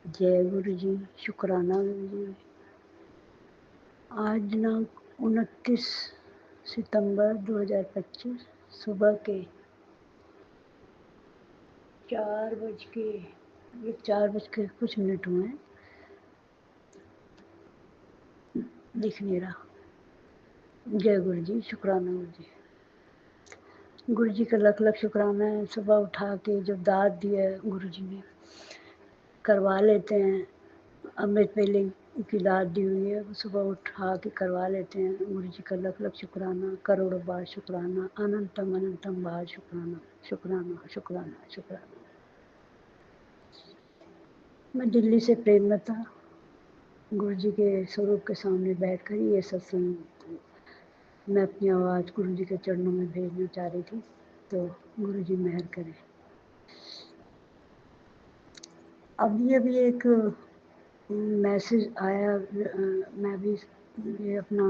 जय गुरु जी, शुक्राना गुरु जी। आज दिनांक 29 सितंबर 2025 सुबह के 4 बज के कुछ मिनट हुए हैं। दिख नहीं रहा। जय गुरु जी, शुक्राना गुरु जी। गुरु जी का लख लख शुक्राना है। सुबह उठा के जो दाद दिया है गुरु जी ने, करवा लेते हैं। अमृत वेले की दाद दी हुई है, वो सुबह उठा के करवा लेते हैं। गुरु जी का लख लख शुक्राना, करोड़ों बार शुक्राना, अनंतम अनंतम बार शुक्राना, शुक्राना शुक्राना शुक्राना। मैं दिल्ली से प्रेमलता गुरु जी के स्वरूप के सामने बैठकर ये सत्संग मैं अपनी आवाज़ गुरु जी के चरणों में भेजना चाह रही थी, तो गुरु जी मेहर करें। अभी एक मैसेज आया। मैं भी ये अपना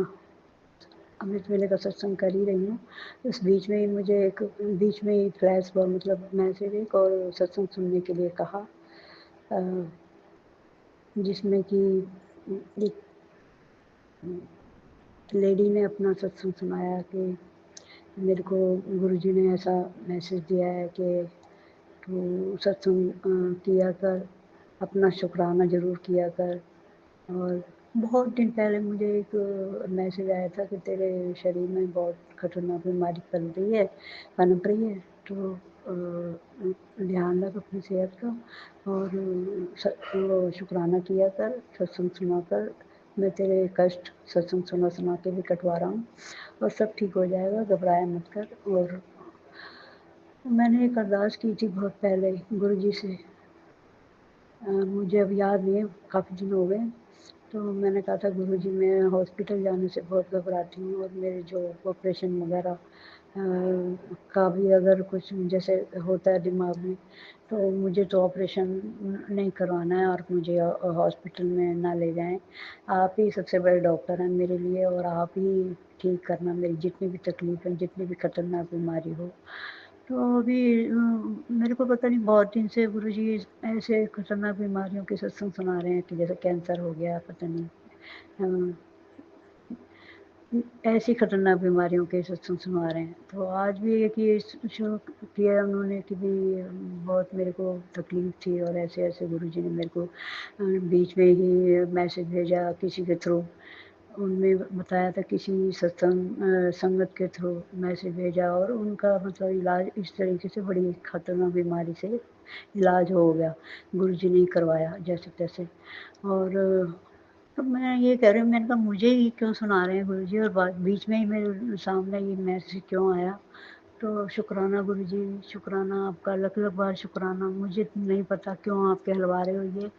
अमृत वेले का सत्संग कर ही रही हूँ। इस बीच में ही मुझे बीच में ही फ्लैश हुआ, मतलब मैसेज एक और सत्संग सुनने के लिए कहा, जिसमें कि एक लेडी ने अपना सत्संग सुनाया कि मेरे को गुरुजी ने ऐसा मैसेज दिया है कि तू सत्संग किया कर, अपना शुक्राना ज़रूर किया कर। और बहुत दिन पहले मुझे एक मैसेज आया था कि तेरे शरीर में बहुत खतरनाक बीमारी पल रही है, पनप रही है, तो ध्यान रख अपनी सेहत का और शुक्राना किया कर, सत्संग सुना कर। मैं तेरे कष्ट सत्संग सुना के भी कटवा रहा हूँ और सब ठीक हो जाएगा, घबराया मत कर। और मैंने एक अरदास की थी बहुत पहले गुरु जी से, मुझे अब याद नहीं है, काफ़ी दिन हो गए। तो मैंने कहा था गुरु जी मैं हॉस्पिटल जाने से बहुत घबराती हूँ, और मेरे जो ऑपरेशन वगैरह का भी अगर कुछ जैसे होता है दिमाग में, तो मुझे तो ऑपरेशन नहीं करवाना है और मुझे हॉस्पिटल में ना ले जाएं। आप ही सबसे बड़े डॉक्टर हैं मेरे लिए, और आप ही ठीक करना मेरी जितनी भी तकलीफ़ है, जितनी भी खतरनाक बीमारी हो। तो अभी मेरे को पता नहीं, बहुत दिन से गुरु जी ऐसे खतरनाक बीमारियों के सत्संग सुना रहे हैं कि जैसे कैंसर हो गया, पता नहीं ऐसी खतरनाक बीमारियों के सत्संग सुना रहे हैं। तो आज भी एक ये शुरू किया उन्होंने कि भी बहुत मेरे को तकलीफ़ थी, और ऐसे ऐसे गुरु जी ने मेरे को बीच में ही मैसेज भेजा किसी के थ्रू। उनमें बताया था किसी सत्संग संगत के थ्रू मैसेज भेजा, और उनका मतलब इलाज इस तरीके से बड़ी खतरनाक बीमारी से इलाज हो गया, गुरु जी ने करवाया जैसे तैसे। और तो मैं ये कह रही हूँ, मैंने कहा मुझे ही क्यों सुना रहे हैं गुरु जी, और बीच में ही मेरे सामने ये मैसेज क्यों आया। तो शुक्राना गुरु जी, शुक्राना आपका, लख लख बार शुक्राना। मुझे नहीं पता क्यों आप कहलवा रहे हो ये,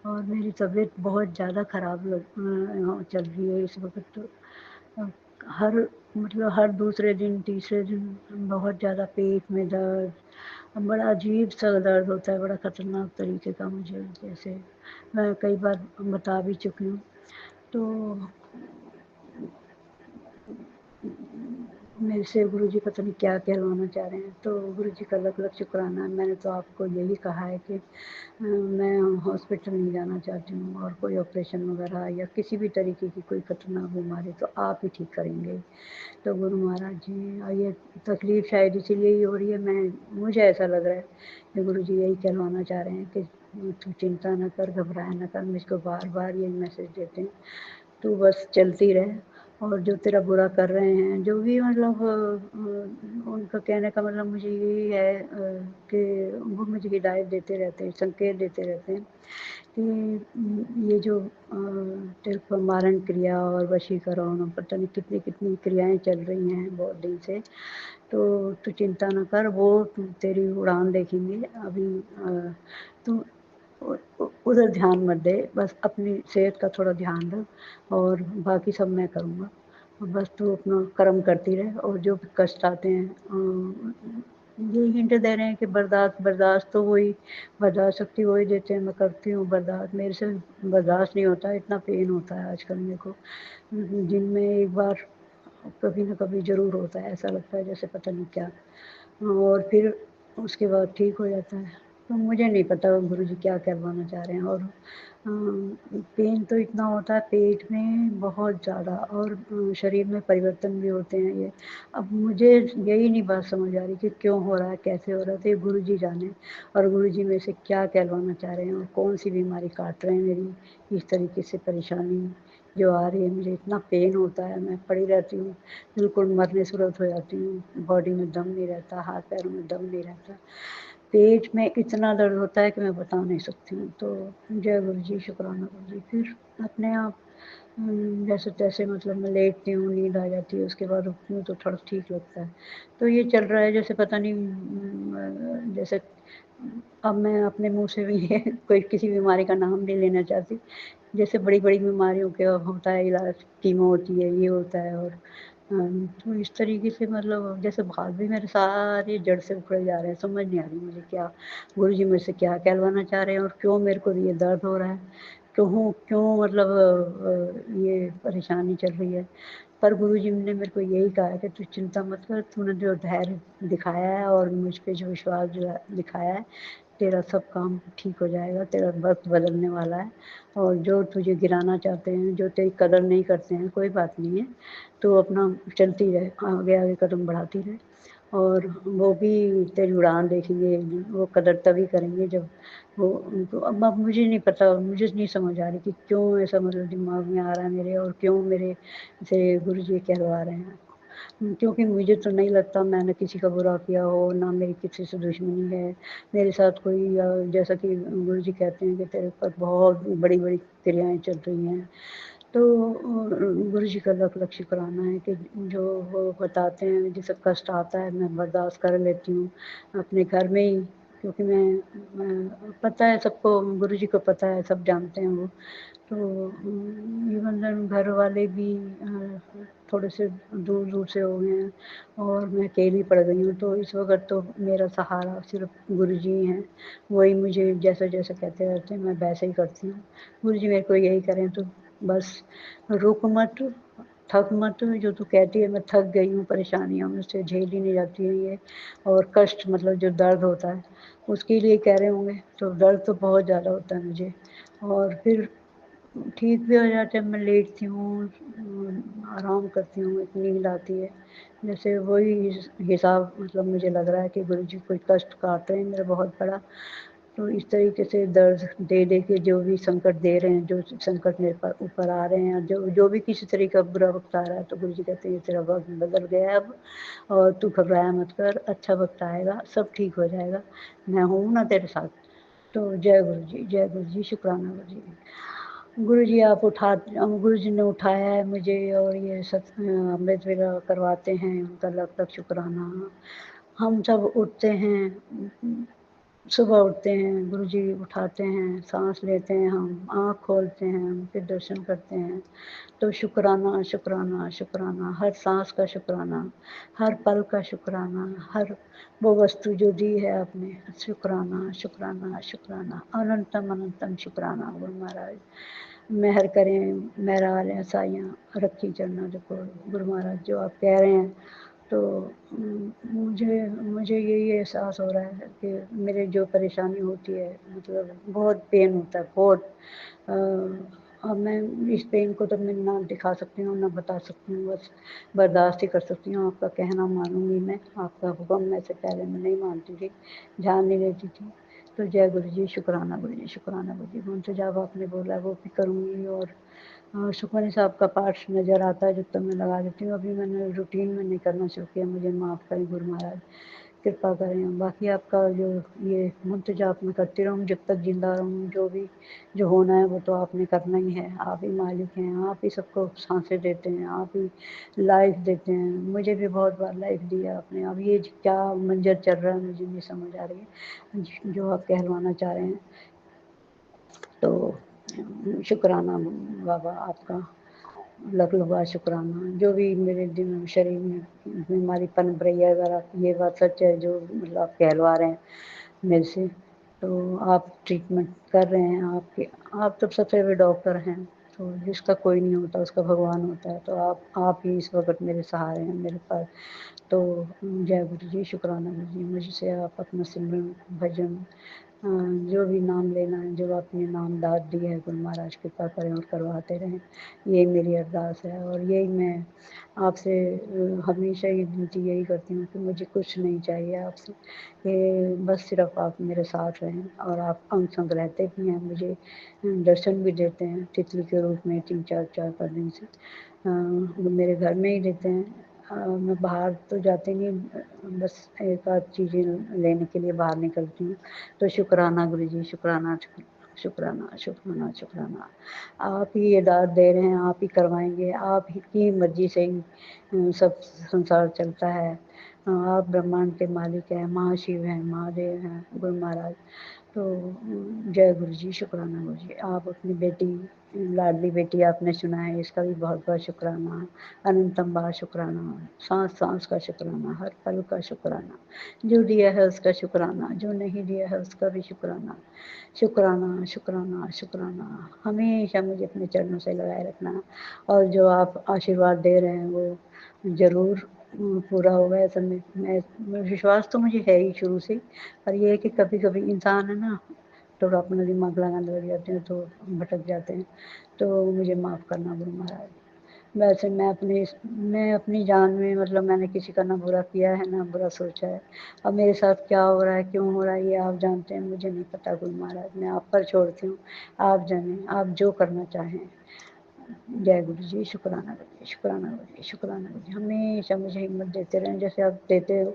और मेरी तबीयत बहुत ज़्यादा ख़राब चल रही है इस वक्त। तो हर मतलब हर दूसरे दिन तीसरे दिन बहुत ज़्यादा पेट में दर्द, बड़ा अजीब सा दर्द होता है, बड़ा ख़तरनाक तरीके का। मुझे जैसे मैं कई बार बता भी चुकी हूँ। तो मेरे से गुरु जी पता नहीं क्या कहलवाना चाह रहे हैं। तो गुरु जी का लख लख शुक्राना। मैंने तो आपको यही कहा है कि मैं हॉस्पिटल नहीं जाना चाहती हूँ, और कोई ऑपरेशन वगैरह या किसी भी तरीके की कोई खतरनाक बीमारी तो आप ही ठीक करेंगे। तो गुरु महाराज जी, ये तकलीफ़ शायद इसीलिए ही हो रही है, मुझे ऐसा लग रहा है कि गुरु जी यही कहलवाना चाह रहे हैं कि तू चिंता न कर, घबराया न कर। मुझको बार बार यही मैसेज देते हैं, तू बस चलती रहे, और जो तेरा बुरा कर रहे हैं, जो भी मतलब उनका कहने का मतलब मुझे यही है कि वो मुझे हिदायत देते रहते हैं, संकेत देते रहते हैं कि ये जो तेरे को मारण क्रिया और वशीकरण, पता नहीं कितनी कितनी क्रियाएं चल रही हैं बहुत दिन से, तो तू चिंता न कर, वो तेरी उड़ान देखेंगे। अभी तू उधर ध्यान मत दे, बस अपनी सेहत का थोड़ा ध्यान रख, और बाकी सब मैं करूँगा। बस तू अपना कर्म करती रहे, और जो भी कष्ट आते हैं ये हिंट दे रहे हैं कि बर्दाश्त तो वही, बर्दाश्त शक्ति वही देते हैं। मैं करती हूँ बर्दाश्त, मेरे से बर्दाश्त नहीं होता, इतना पेन होता है आजकल मेरे को। दिन में एक बार कभी ना कभी ज़रूर होता है, ऐसा लगता है जैसे पता नहीं क्या, और फिर उसके बाद ठीक हो जाता है। तो मुझे नहीं पता गुरुजी क्या कहलवाना चाह रहे हैं और पेन तो इतना होता है पेट में बहुत ज़्यादा और शरीर में परिवर्तन भी होते हैं ये। अब मुझे यही नहीं बात समझ आ रही कि क्यों हो रहा है, कैसे हो रहा है, तो ये गुरुजी जाने और गुरुजी मेरे से क्या कहलवाना चाह रहे हैं और कौन-सी बीमारी काट रहे हैं मेरी, इस तरीके से परेशानी जो आ रही है, मुझे इतना पेन होता है, मैं पड़ी रहती हूँ, बिल्कुल मरने सूरत हो जाती हूँ, बॉडी में दम नहीं रहता, हाथ-पैरों में दम नहीं रहता। पेट में इतना दर्द होता है कि मैं बता नहीं सकती हूँ। तो जय गुरुजी, शुक्राना गुरुजी। फिर अपने आप जैसे-तैसे मतलब मैं लेटती हूँ, नींद आ जाती है, उसके बाद उठती हूँ तो थोड़ा ठीक लगता है। तो ये चल रहा है जैसे पता नहीं जैसे अब मैं अपने मुँह से भी कोई किसी बीमारी का नाम नहीं लेना चाहती। जैसे बड़ी-बड़ी बीमारियों का होता है इलाज, कीमो होती है, ये होता है और तो इस तरीके से मतलब जैसे बाल भी मेरे सारे जड़ से उखड़े जा रहे हैं, समझ नहीं आ रही मुझे क्या गुरुजी मुझसे क्या कहलवाना चाह रहे हैं और क्यों मेरे को ये दर्द हो रहा है? क्यों क्यों मतलब ये परेशानी चल रही है? पर गुरुजी ने मेरे को यही कहा है कि तू चिंता मत कर, तूने जो धैर्य दिखाया है और मुझ पे जो विश्वास जो है दिखाया है, तेरा सब काम ठीक हो जाएगा, तेरा वक़्त बदलने वाला है और जो तुझे गिराना चाहते हैं, जो तेरी कदर नहीं करते हैं, कोई बात नहीं है, तू अपना चलती रहे, आगे-आगे कदम बढ़ाती रहे और वो भी तेरी उड़ान देखेंगे, वो कदर तभी करेंगे जब वो उनको अब मुझे नहीं पता, मुझे नहीं समझ आ रही कि क्यों ऐसा मतलब दिमाग में आ रहा है मेरे और क्यों मेरे से गुरुजी कहलवा रहे हैं। क्योंकि मुझे तो नहीं लगता मैंने किसी का बुरा किया हो, ना मेरी किसी से दुश्मनी है। मेरे साथ कोई जैसा कि गुरुजी कहते हैं कि तेरे ऊपर बहुत बड़ी-बड़ी क्रियाएँ चल रही हैं। तो गुरुजी का लख-लख शुक्राना है कि जो वो बताते हैं, जैसे कष्ट आता है, मैं बर्दाश्त कर लेती हूँ, अपने घर में ही क्योंकि मैं पता है सबको गुरुजी को पता है, सब जानते हैं वो। तो इवन घर वाले भी थोड़े से दूर-दूर से हो गए हैं और मैं अकेली पड़ गई हूँ, तो इस वक़्त तो मेरा सहारा सिर्फ़ गुरुजी ही हैं। वही मुझे जैसा-जैसा कहते रहते हैं, मैं वैसे ही करती हूँ। गुरुजी मेरे को यही करें तो बस रुक मत, थक मत, जो तू कहती है मैं थक गई हूँ, परेशानियाँ मुझसे झेली नहीं जाती हैं ये और कष्ट मतलब जो दर्द होता है, उसके लिए कह रहे होंगे, तो दर्द तो बहुत ज़्यादा होता है मुझे और फिर ठीक भी हो जाते हैं, मैं लेटती हूँ आराम करती हूँ, एक नींद आती है। जैसे वही हिसाब मतलब मुझे लग रहा है कि गुरुजी कोई कष्ट काट रहे हैं मेरा बहुत बड़ा। तो इस तरीके से दर्द दे के जो भी संकट दे रहे हैं, जो संकट मेरे ऊपर आ रहे हैं, जो जो भी किसी तरीके का बुरा वक़्त आ रहा है, तो गुरुजी कहते हैं, "ये तेरा वक़्त बदल गया है अब और तू घबराया मत कर, अच्छा वक़्त आएगा, सब ठीक हो जाएगा। मैं हूँ ना तेरे साथ।" तो जय गुरुजी, शुक्राना गुरुजी। गुरुजी आप गुरुजी ने उठाया है मुझे और ये अमृत वेला करवाते हैं, उनका लख-लख शुक्राना। हम सब उठते हैं, सुबह उठते हैं, गुरुजी उठाते हैं, साँस लेते हैं हम, आँख खोलते हैं, उनके दर्शन करते हैं। तो शुक्राना, शुक्राना, शुक्राना, हर साँस का शुक्राना, हर पल का शुक्राना, हर वो वस्तु जो दी है आपने, शुक्राना, शुक्राना, शुक्राना, अनंतम अनंतम शुक्राना गुरु महाराज। मेहर करें, मेहरालें साइयाँ रखी चरणों को गुरु महाराज जो आप कह रहे हैं तो मुझे मुझे यही एहसास हो रहा है कि मेरे जो परेशानी होती है मतलब बहुत पेन होता है बहुत अ, अब मैं इस पेन को तो मैं ना दिखा सकती हूँ, ना बता सकती हूँ, बस बर्दाश्त ही कर सकती हूँ। आपका कहना मानूँगी मैं, आपका हुक्म में से पहले मैं नहीं मानती थी, ध्यान नहीं देती थी। तो जय गुरुजी, शुक्राना गुरुजी, शुक्राना गुरुजी। मुंतजाब आपने बोला वो भी करूँगी और सुखमनी साहब का पाठ नज़र आता है जब तक मैं लगा देती हूँ। अभी मैंने रूटीन में नहीं करना शुरू किया, मुझे माफ़ करें गुरु महाराज, कृपा करें। बाकी आपका जो ये मुंतजाब मैं करती रहूँ जब तक ज़िंदा रहूँ, जो भी जो होना है वो तो आपने करना ही है। आप ही मालिक हैं, आप ही सबको साँसें देते हैं, आप ही लाइफ़ देते हैं। मुझे भी बहुत बार लाइफ़ दी है आपने। अब ये क्या मंज़र चल रहा है मुझे नहीं समझ आ रही है, जो आप कहलवाना चाह रहे हैं। तो शुक्राना बाबा आपका लख-लख शुक्राना। जो भी मेरे दिन शरीर में बीमारी पनप रही है अगर आप ये बात सच है जो मतलब आप कहलवा रहे हैं मेरे से, तो आप ट्रीटमेंट कर रहे हैं आप तो सबसे बड़े डॉक्टर हैं, तो जिसका कोई नहीं होता उसका भगवान होता है, तो आप ही इस वक़्त मेरे सहारे हैं मेरे पास। तो जय गुरु जी, शुक्राना गुरु जी, मुझसे आप अपना सिमरन, भजन जो भी नाम लेना है, जो आपने नाम दाद दी है, गुरु महाराज कृपा करें और करवाते रहें, यही मेरी अरदास है। और यही मैं आपसे हमेशा ही विनती यही करती हूँ कि मुझे कुछ नहीं चाहिए आपसे, कि बस सिर्फ आप मेरे साथ रहें। और आप अंग संग रहते भी हैं, मुझे दर्शन भी देते हैं तितली के रूप में 3-4 दिन से। वो मेरे घर में ही रहते हैं। मैं बाहर तो जाती नहीं, बस एक आध चीज़ें लेने के लिए बाहर निकलती हूँ। तो शुक्राना गुरु जी, शुक्राना, शुक्राना, शुक्राना, शुक्राना। आप ही ये दाद दे रहे हैं, आप ही करवाएंगे, आप ही की मर्जी से ही सब संसार चलता है। आप ब्रह्मांड के मालिक हैं, महाशिव हैं, महादेव हैं, गुरु महाराज। तो जय गुरु जी, शुक्राना गुरु जी। आप अपनी बेटी, लाडली बेटी आपने सुना है, इसका भी बहुत बहुत शुक्राना। अनंतम बार शुक्राना, सांस सांस का शुक्राना, हर पल का शुक्राना। जो दिया है उसका शुक्राना, जो नहीं दिया है उसका भी शुक्राना। शुक्राना, शुक्राना, शुक्राना। हमेशा मुझे अपने चरणों से लगाए रखना। और जो आप आशीर्वाद दे रहे हैं वो ज़रूर पूरा होगा, ऐसा मैं विश्वास तो मुझे है ही शुरू से। पर ये है कि कभी-कभी इंसान है ना, थोड़ा अपना दिमाग लगाने लग जाते हैं तो भटक जाते हैं। तो मुझे माफ़ करना गुरु महाराज। वैसे मैं अपनी जान में, मतलब मैंने किसी का ना बुरा किया है, ना बुरा सोचा है। अब मेरे साथ क्या हो रहा है, क्यों हो रहा है, ये आप जानते हैं, मुझे नहीं पता गुरु महाराज। मैं आप पर छोड़ती हूँ, आप जानें, आप जो करना चाहें। जय गुरु जी, शुक्राना गुरु जी, शुक्राना गुरु जी, शुक्राना गुरु जी। हमेशा मुझे हिम्मत देते रहें, जैसे आप देते हो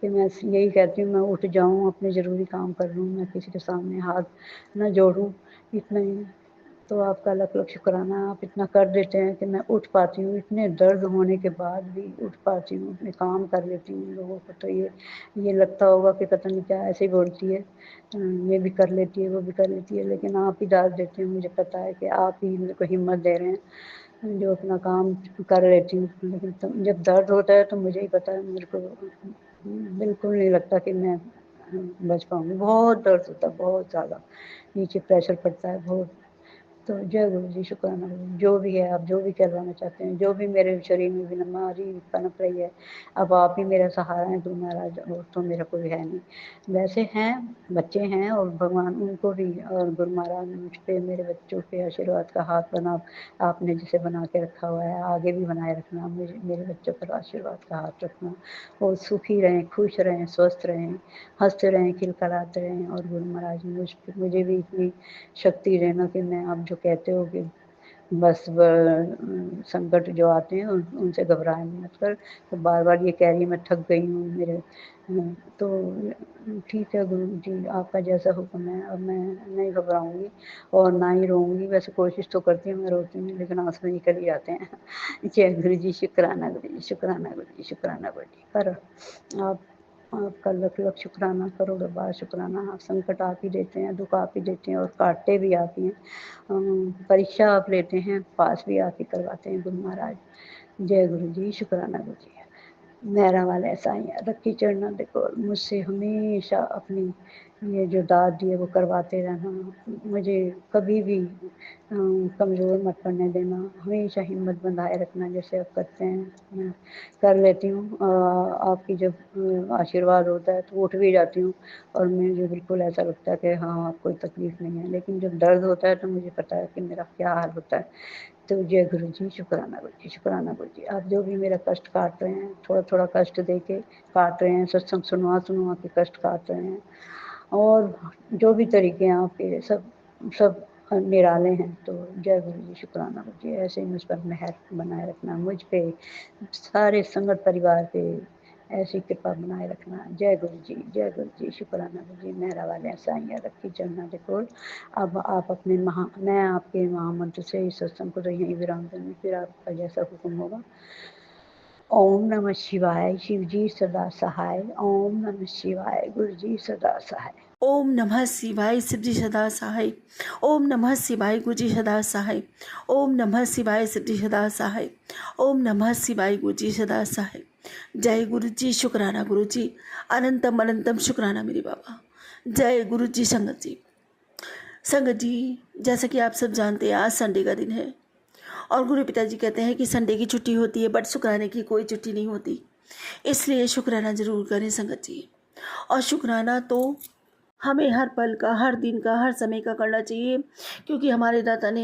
कि मैं यही कहती हूँ, मैं उठ जाऊँ, अपने ज़रूरी काम कर लूँ, मैं किसी के सामने हाथ ना जोड़ूँ, इतना ही। तो आपका लख लख शुक्राना, आप इतना कर देते हैं कि मैं उठ पाती हूँ, इतने दर्द होने के बाद भी उठ पाती हूँ, अपने काम कर लेती हूँ। लोगों को तो ये लगता होगा कि पता नहीं क्या ऐसे ही बोलती है, ये भी कर लेती है, वो भी कर लेती है, लेकिन आप ही दाद देते हैं। मुझे पता है कि आप ही मेरे को हिम्मत दे रहे हैं, जो अपना काम कर लेती हूँ। लेकिन जब दर्द होता है तो मुझे ही पता है, मेरे को बिल्कुल नहीं लगता कि मैं बच पाऊँगी। बहुत दर्द होता है, बहुत ज़्यादा, नीचे प्रेशर पड़ता है बहुत। तो जय गुरु जी, शुक्राना गुरु जी। जो भी है, आप जो भी करवाना चाहते हैं, जो भी मेरे शरीर में बीमारी पनप रही है, अब आप ही मेरा सहारा हैं गुरु महाराज, और तो मेरा कोई है नहीं। वैसे हैं, बच्चे हैं, और भगवान उनको भी, और गुरु महाराज ने मुझ पे, मेरे बच्चों पे आशीर्वाद का हाथ बना, आपने जिसे बना के रखा हुआ है, आगे भी बनाए रखना। मुझे, मेरे बच्चों पर आशीर्वाद का हाथ रखना, और सुखी रहें, खुश रहें, स्वस्थ रहें, हँसते रहें, खिलखिलाते रहें। और गुरु महाराज मुझे भी इतनी शक्ति देना कि मैं, आप जो कहते हो कि बस संकट जो आते हैं उनसे घबराएं मत कर। तो बार बार ये कह रही है, मैं थक गई हूँ मेरे। तो ठीक है गुरु जी, आपका जैसा हुक्म है, अब मैं नहीं घबराऊंगी और ना ही रोऊंगी। वैसे कोशिश तो करती हूँ, मैं रोती नहीं, लेकिन आंसू निकल ही आते हैं। जय गुरु जी, शुक्राना गुरु जी, शुक्राना गुरु जी, शुक्राना गुरु जी। पर आप, आपका लख लख शुक्राना, करोड़ों बार शुक्राना। आप संकट आप ही देते हैं, दुख आप ही देते हैं, और काटते भी आप ही हैं। परीक्षा आप लेते हैं, पास भी आप ही करवाते हैं गुरु महाराज। जय गुरु जी, शुक्राना गुरु जी। मेरा वाले साईं रखी चढ़ना देखो, मुझसे हमेशा अपनी ये जो दाद दी है वो करवाते रहना। मुझे कभी भी कमज़ोर मत पड़ने देना, हमेशा हिम्मत बंधाए रखना, जैसे आप करते हैं। मैं कर लेती हूँ, आपकी जब आशीर्वाद होता है तो उठ भी जाती हूँ, और मुझे बिल्कुल ऐसा लगता है कि हाँ, अब कोई तकलीफ़ नहीं है। लेकिन जब दर्द होता है तो मुझे पता है कि मेरा क्या हाल होता है। तो जय गुरु जी, शुक्राना गुरु जी, शुक्राना गुरु जी। आप जो भी मेरा कष्ट काट रहे हैं, थोड़ा-थोड़ा कष्ट दे के काट रहे हैं, सत्संग सुनवा-सुनवा के कष्ट काट रहे हैं, और जो भी तरीके हैं आपके, सब सब निराले हैं। तो जय गुरु जी, शुक्राना गुरु जी। ऐसे ही मुझ पर मेहर बनाए रखना, मुझ पे, सारे संगत परिवार पे ऐसी कृपा बनाए रखना। जय गुरु जी, जय गुरु जी, शुक्राना गुरु जी। मेहरा वाले साईं रखी चढ़ना देखो। अब आप अपने मैं आपके महामंत्र से इस सत्संग को तो यहीं विराम दूँगी, फिर आपका जैसा हुक्म होगा। ओम नमः शिवाय, शिव जी सदा सहाय। ओम नमः शिवाय, गुरु जी सदा सहाय। ओम नमः शिवाय, शिवजी सदा सहाय। ओम नमः शिवाय, गुरुजी सदा सहाय। ओम नमः शिवाय, शिवजी सदा सहाय। ओम नमः शिवाय, गुरुजी सदा सहाय। जय गुरु जी, शुक्राना गुरु जी, अनंतम अनंतम शुक्राना मेरे बाबा। जय गुरु जी। संगत जी, संगत जी, जैसा कि आप सब जानते हैं, आज संडे का दिन है, और गुरु पिताजी कहते हैं कि संडे की छुट्टी होती है, बट शुक्राने की कोई छुट्टी नहीं होती। इसलिए शुक्राना जरूर करें संगत जी। और शुक्राना तो हमें हर पल का, हर दिन का, हर समय का करना चाहिए, क्योंकि हमारे दातार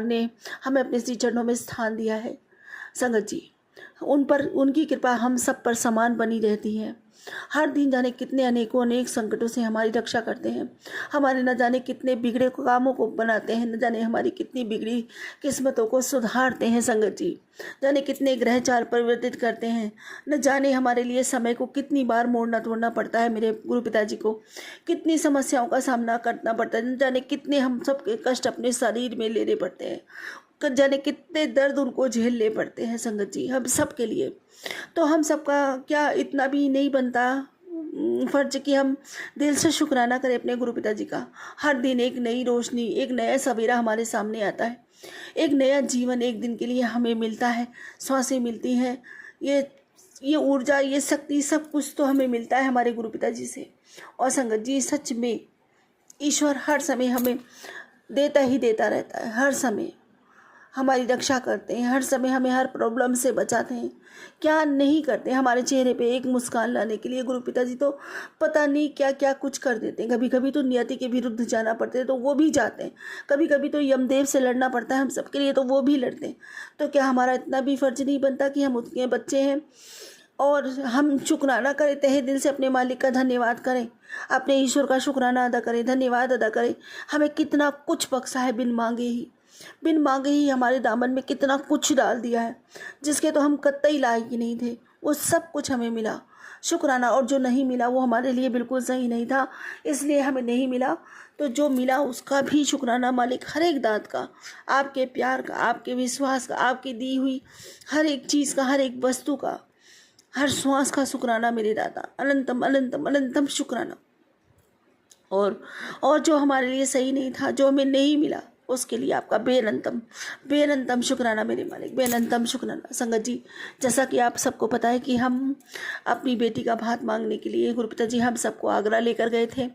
ने हमें अपने श्री चरणों में स्थान दिया है। संगत जी, उन पर, उनकी कृपा हम सब पर समान बनी रहती है। हर दिन जाने कितने अनेकों अनेक संकटों से हमारी रक्षा करते हैं, हमारे न जाने कितने बिगड़े कामों को बनाते हैं, न जाने हमारी कितनी बिगड़ी किस्मतों को सुधारते हैं। संगत जी, जाने कितने ग्रहचार परिवर्तित करते हैं, न जाने हमारे लिए समय को कितनी बार मोड़ना तोड़ना पड़ता है। मेरे गुरु पिताजी को कितनी समस्याओं का सामना करना पड़ता है, न जाने कितने हम सब कष्ट अपने शरीर में लेने पड़ते हैं, जाने कितने दर्द उनको झेलने पड़ते हैं। संगत जी, हम सब के लिए तो हम सबका क्या इतना भी नहीं बनता फर्ज कि हम दिल से शुक्राना करें अपने गुरु पिताजी का। हर दिन एक नई रोशनी, एक नया सवेरा हमारे सामने आता है, एक नया जीवन एक दिन के लिए हमें मिलता है, सांसें मिलती हैं, ये ऊर्जा, ये शक्ति, सब कुछ तो हमें मिलता है हमारे गुरु पिताजी से। और संगत जी, सच में ईश्वर हर समय हमें देता ही देता रहता है, हर समय हमारी रक्षा करते हैं, हर समय हमें हर प्रॉब्लम से बचाते हैं। क्या नहीं करते हमारे चेहरे पे एक मुस्कान लाने के लिए गुरु पिताजी, तो पता नहीं क्या क्या कुछ कर देते हैं। कभी कभी तो नियति के विरुद्ध जाना पड़ता है तो वो भी जाते हैं, कभी कभी तो यमदेव से लड़ना पड़ता है हम सबके लिए तो वो भी लड़ते हैं। तो क्या हमारा इतना भी फर्ज नहीं बनता कि हम उनके बच्चे हैं और हम शुक्राना करें, तहे दिल से अपने मालिक का धन्यवाद करें, अपने ईश्वर का शुक्राना अदा करें, धन्यवाद अदा करें। हमें कितना कुछ बख्शा है, बिन मांगे ही हमारे दामन में कितना कुछ डाल दिया है, जिसके तो हम कतई लायक ही नहीं थे, वो सब कुछ हमें मिला। शुक्राना। और जो नहीं मिला वो हमारे लिए बिल्कुल सही नहीं था, इसलिए हमें नहीं मिला। तो जो मिला उसका भी शुक्राना मालिक, हर एक दात का, आपके प्यार का, आपके विश्वास का, आपकी दी हुई हर एक चीज़ का, हर एक वस्तु का, हर श्वास का शुक्राना मेरे दाता, अनंतम अनंतम अनंतम शुक्राना। और जो हमारे लिए सही नहीं था, जो हमें नहीं मिला, उसके लिए आपका बेअंतम बेअंतम शुक्राना मेरे मालिक, बेअंतम शुक्राना। संगत जी, जैसा कि आप सबको पता है कि हम अपनी बेटी का भात मांगने के लिए गुरु पिताजी हम सबको आगरा लेकर गए थे।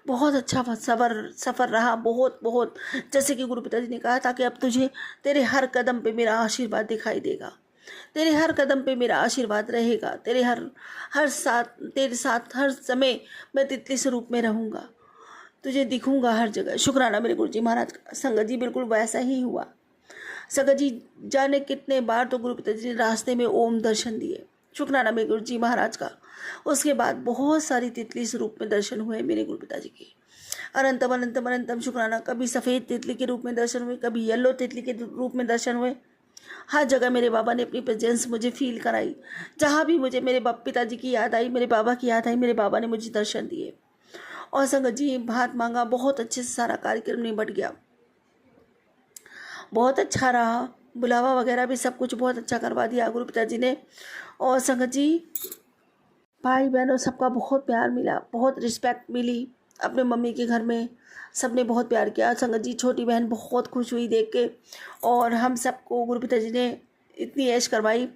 बहुत अच्छा सफ़र रहा, बहुत बहुत। जैसे कि गुरु पिताजी ने कहा था कि अब तुझे तेरे हर कदम पे मेरा आशीर्वाद दिखाई देगा, तेरे हर कदम पे मेरा आशीर्वाद रहेगा, तेरे साथ हर समय मैं तितली स्वरूप में रहूँगा, तुझे दिखूंगा हर जगह। शुक्राना मेरे गुरु जी महाराज का। संगत जी, बिल्कुल वैसा ही हुआ। संगत जी, जाने कितने बार तो गुरु पिताजी ने रास्ते में ओम दर्शन दिए, शुक्राना मेरे गुरु जी महाराज का। उसके बाद बहुत सारी तितली स्वरूप में दर्शन हुए मेरे गुरु पिताजी के, अनंतम अनंतम अनंतम शुक्राना। कभी सफ़ेद तितली के रूप में दर्शन हुए, कभी येलो तितली के रूप में दर्शन हुए। हर जगह मेरे बाबा ने अपनी प्रेजेंस मुझे फील कराई। जहाँ भी मुझे मेरे पिताजी की याद आई, मेरे बाबा की याद आई, मेरे बाबा ने मुझे दर्शन दिए। और संगत जी, भात मांगा, बहुत अच्छे से सारा कार्यक्रम निपट गया, बहुत अच्छा रहा। बुलावा वगैरह भी सब कुछ बहुत अच्छा करवा दिया गुरु पिताजी ने। और संगत जी, भाई बहनों सबका बहुत प्यार मिला, बहुत रिस्पेक्ट मिली अपने मम्मी के घर में, सबने बहुत प्यार किया। संगत जी, छोटी बहन बहुत खुश हुई देख के, और हम सबको गुरु पिताजी ने इतनी ऐश करवाई।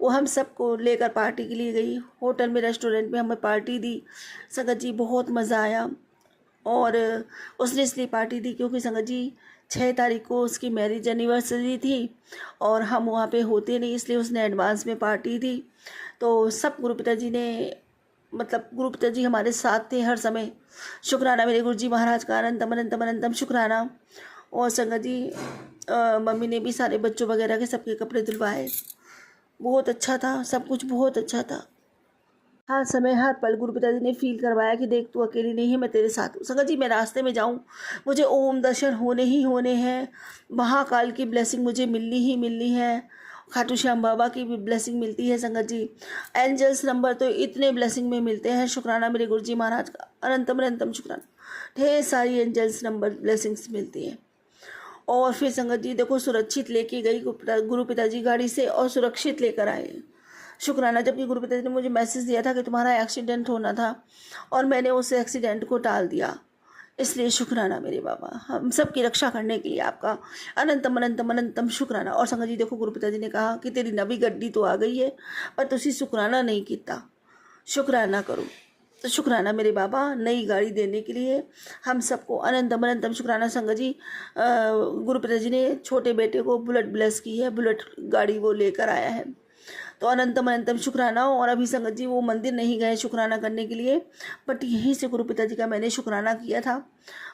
वो हम सबको लेकर पार्टी के लिए गई, होटल में, रेस्टोरेंट में हमें पार्टी दी। संगत जी, बहुत मज़ा आया। और उसने इसलिए पार्टी दी क्योंकि संगत जी 6 तारीख को उसकी मैरिज एनिवर्सरी थी और हम वहाँ पे होते नहीं, इसलिए उसने एडवांस में पार्टी दी। तो सब गुरु पिताजी ने, मतलब गुरु पिताजी हमारे साथ थे हर समय। शुक्राना मेरे गुरु जी महाराज का, अनंतम अनंतम अनंतम शुक्राना। और संगत जी, मम्मी ने भी सारे बच्चों वगैरह के सबके कपड़े धुलवाए, बहुत अच्छा था, सब कुछ बहुत अच्छा था। हर समय हर पल गुरु पिताजी ने फील करवाया कि देख, तू अकेली नहीं है, मैं तेरे साथ हूँ। संगत जी, मैं रास्ते में जाऊँ, मुझे ओम दर्शन होने ही होने हैं, महाकाल की ब्लेसिंग मुझे मिलनी है, खाटू श्याम बाबा की भी ब्लेसिंग मिलती है। संगत जी, एंजल्स नंबर तो इतने ब्लेसिंग में मिलते हैं। शुक्राना मेरे गुरु जी महाराज का, अनंतम अनंतम शुक्राना। ढेर सारी एंजल्स नंबर ब्लेसिंग्स मिलती हैं। और फिर संगत जी देखो, सुरक्षित लेके गई गुरु पिताजी गाड़ी से और सुरक्षित लेकर आए। शुक्राना, जबकि गुरु पिताजी ने मुझे मैसेज दिया था कि तुम्हारा एक्सीडेंट होना था और मैंने उस एक्सीडेंट को टाल दिया, इसलिए शुक्राना मेरे बाबा, हम सब की रक्षा करने के लिए आपका अनंतम अनंतम अनंतम शुक्राना। और संगत जी देखो, गुरु पिताजी ने कहा कि तेरी नवी गड्डी तो आ गई है पर तुसी शुक्राना नहीं किया, शुक्राना करो। तो शुक्राना मेरे बाबा, नई गाड़ी देने के लिए हम सबको अनंतम अनंतम शुक्राना। संगत जी, गुरु पिताजी ने छोटे बेटे को बुलेट ब्लेस की है, बुलेट गाड़ी वो लेकर आया है। तो अनंतम अनंतम शुक्राना। और अभी संगत जी वो मंदिर नहीं गए शुक्राना करने के लिए, बट यहीं से गुरु पिताजी का मैंने शुक्राना किया था।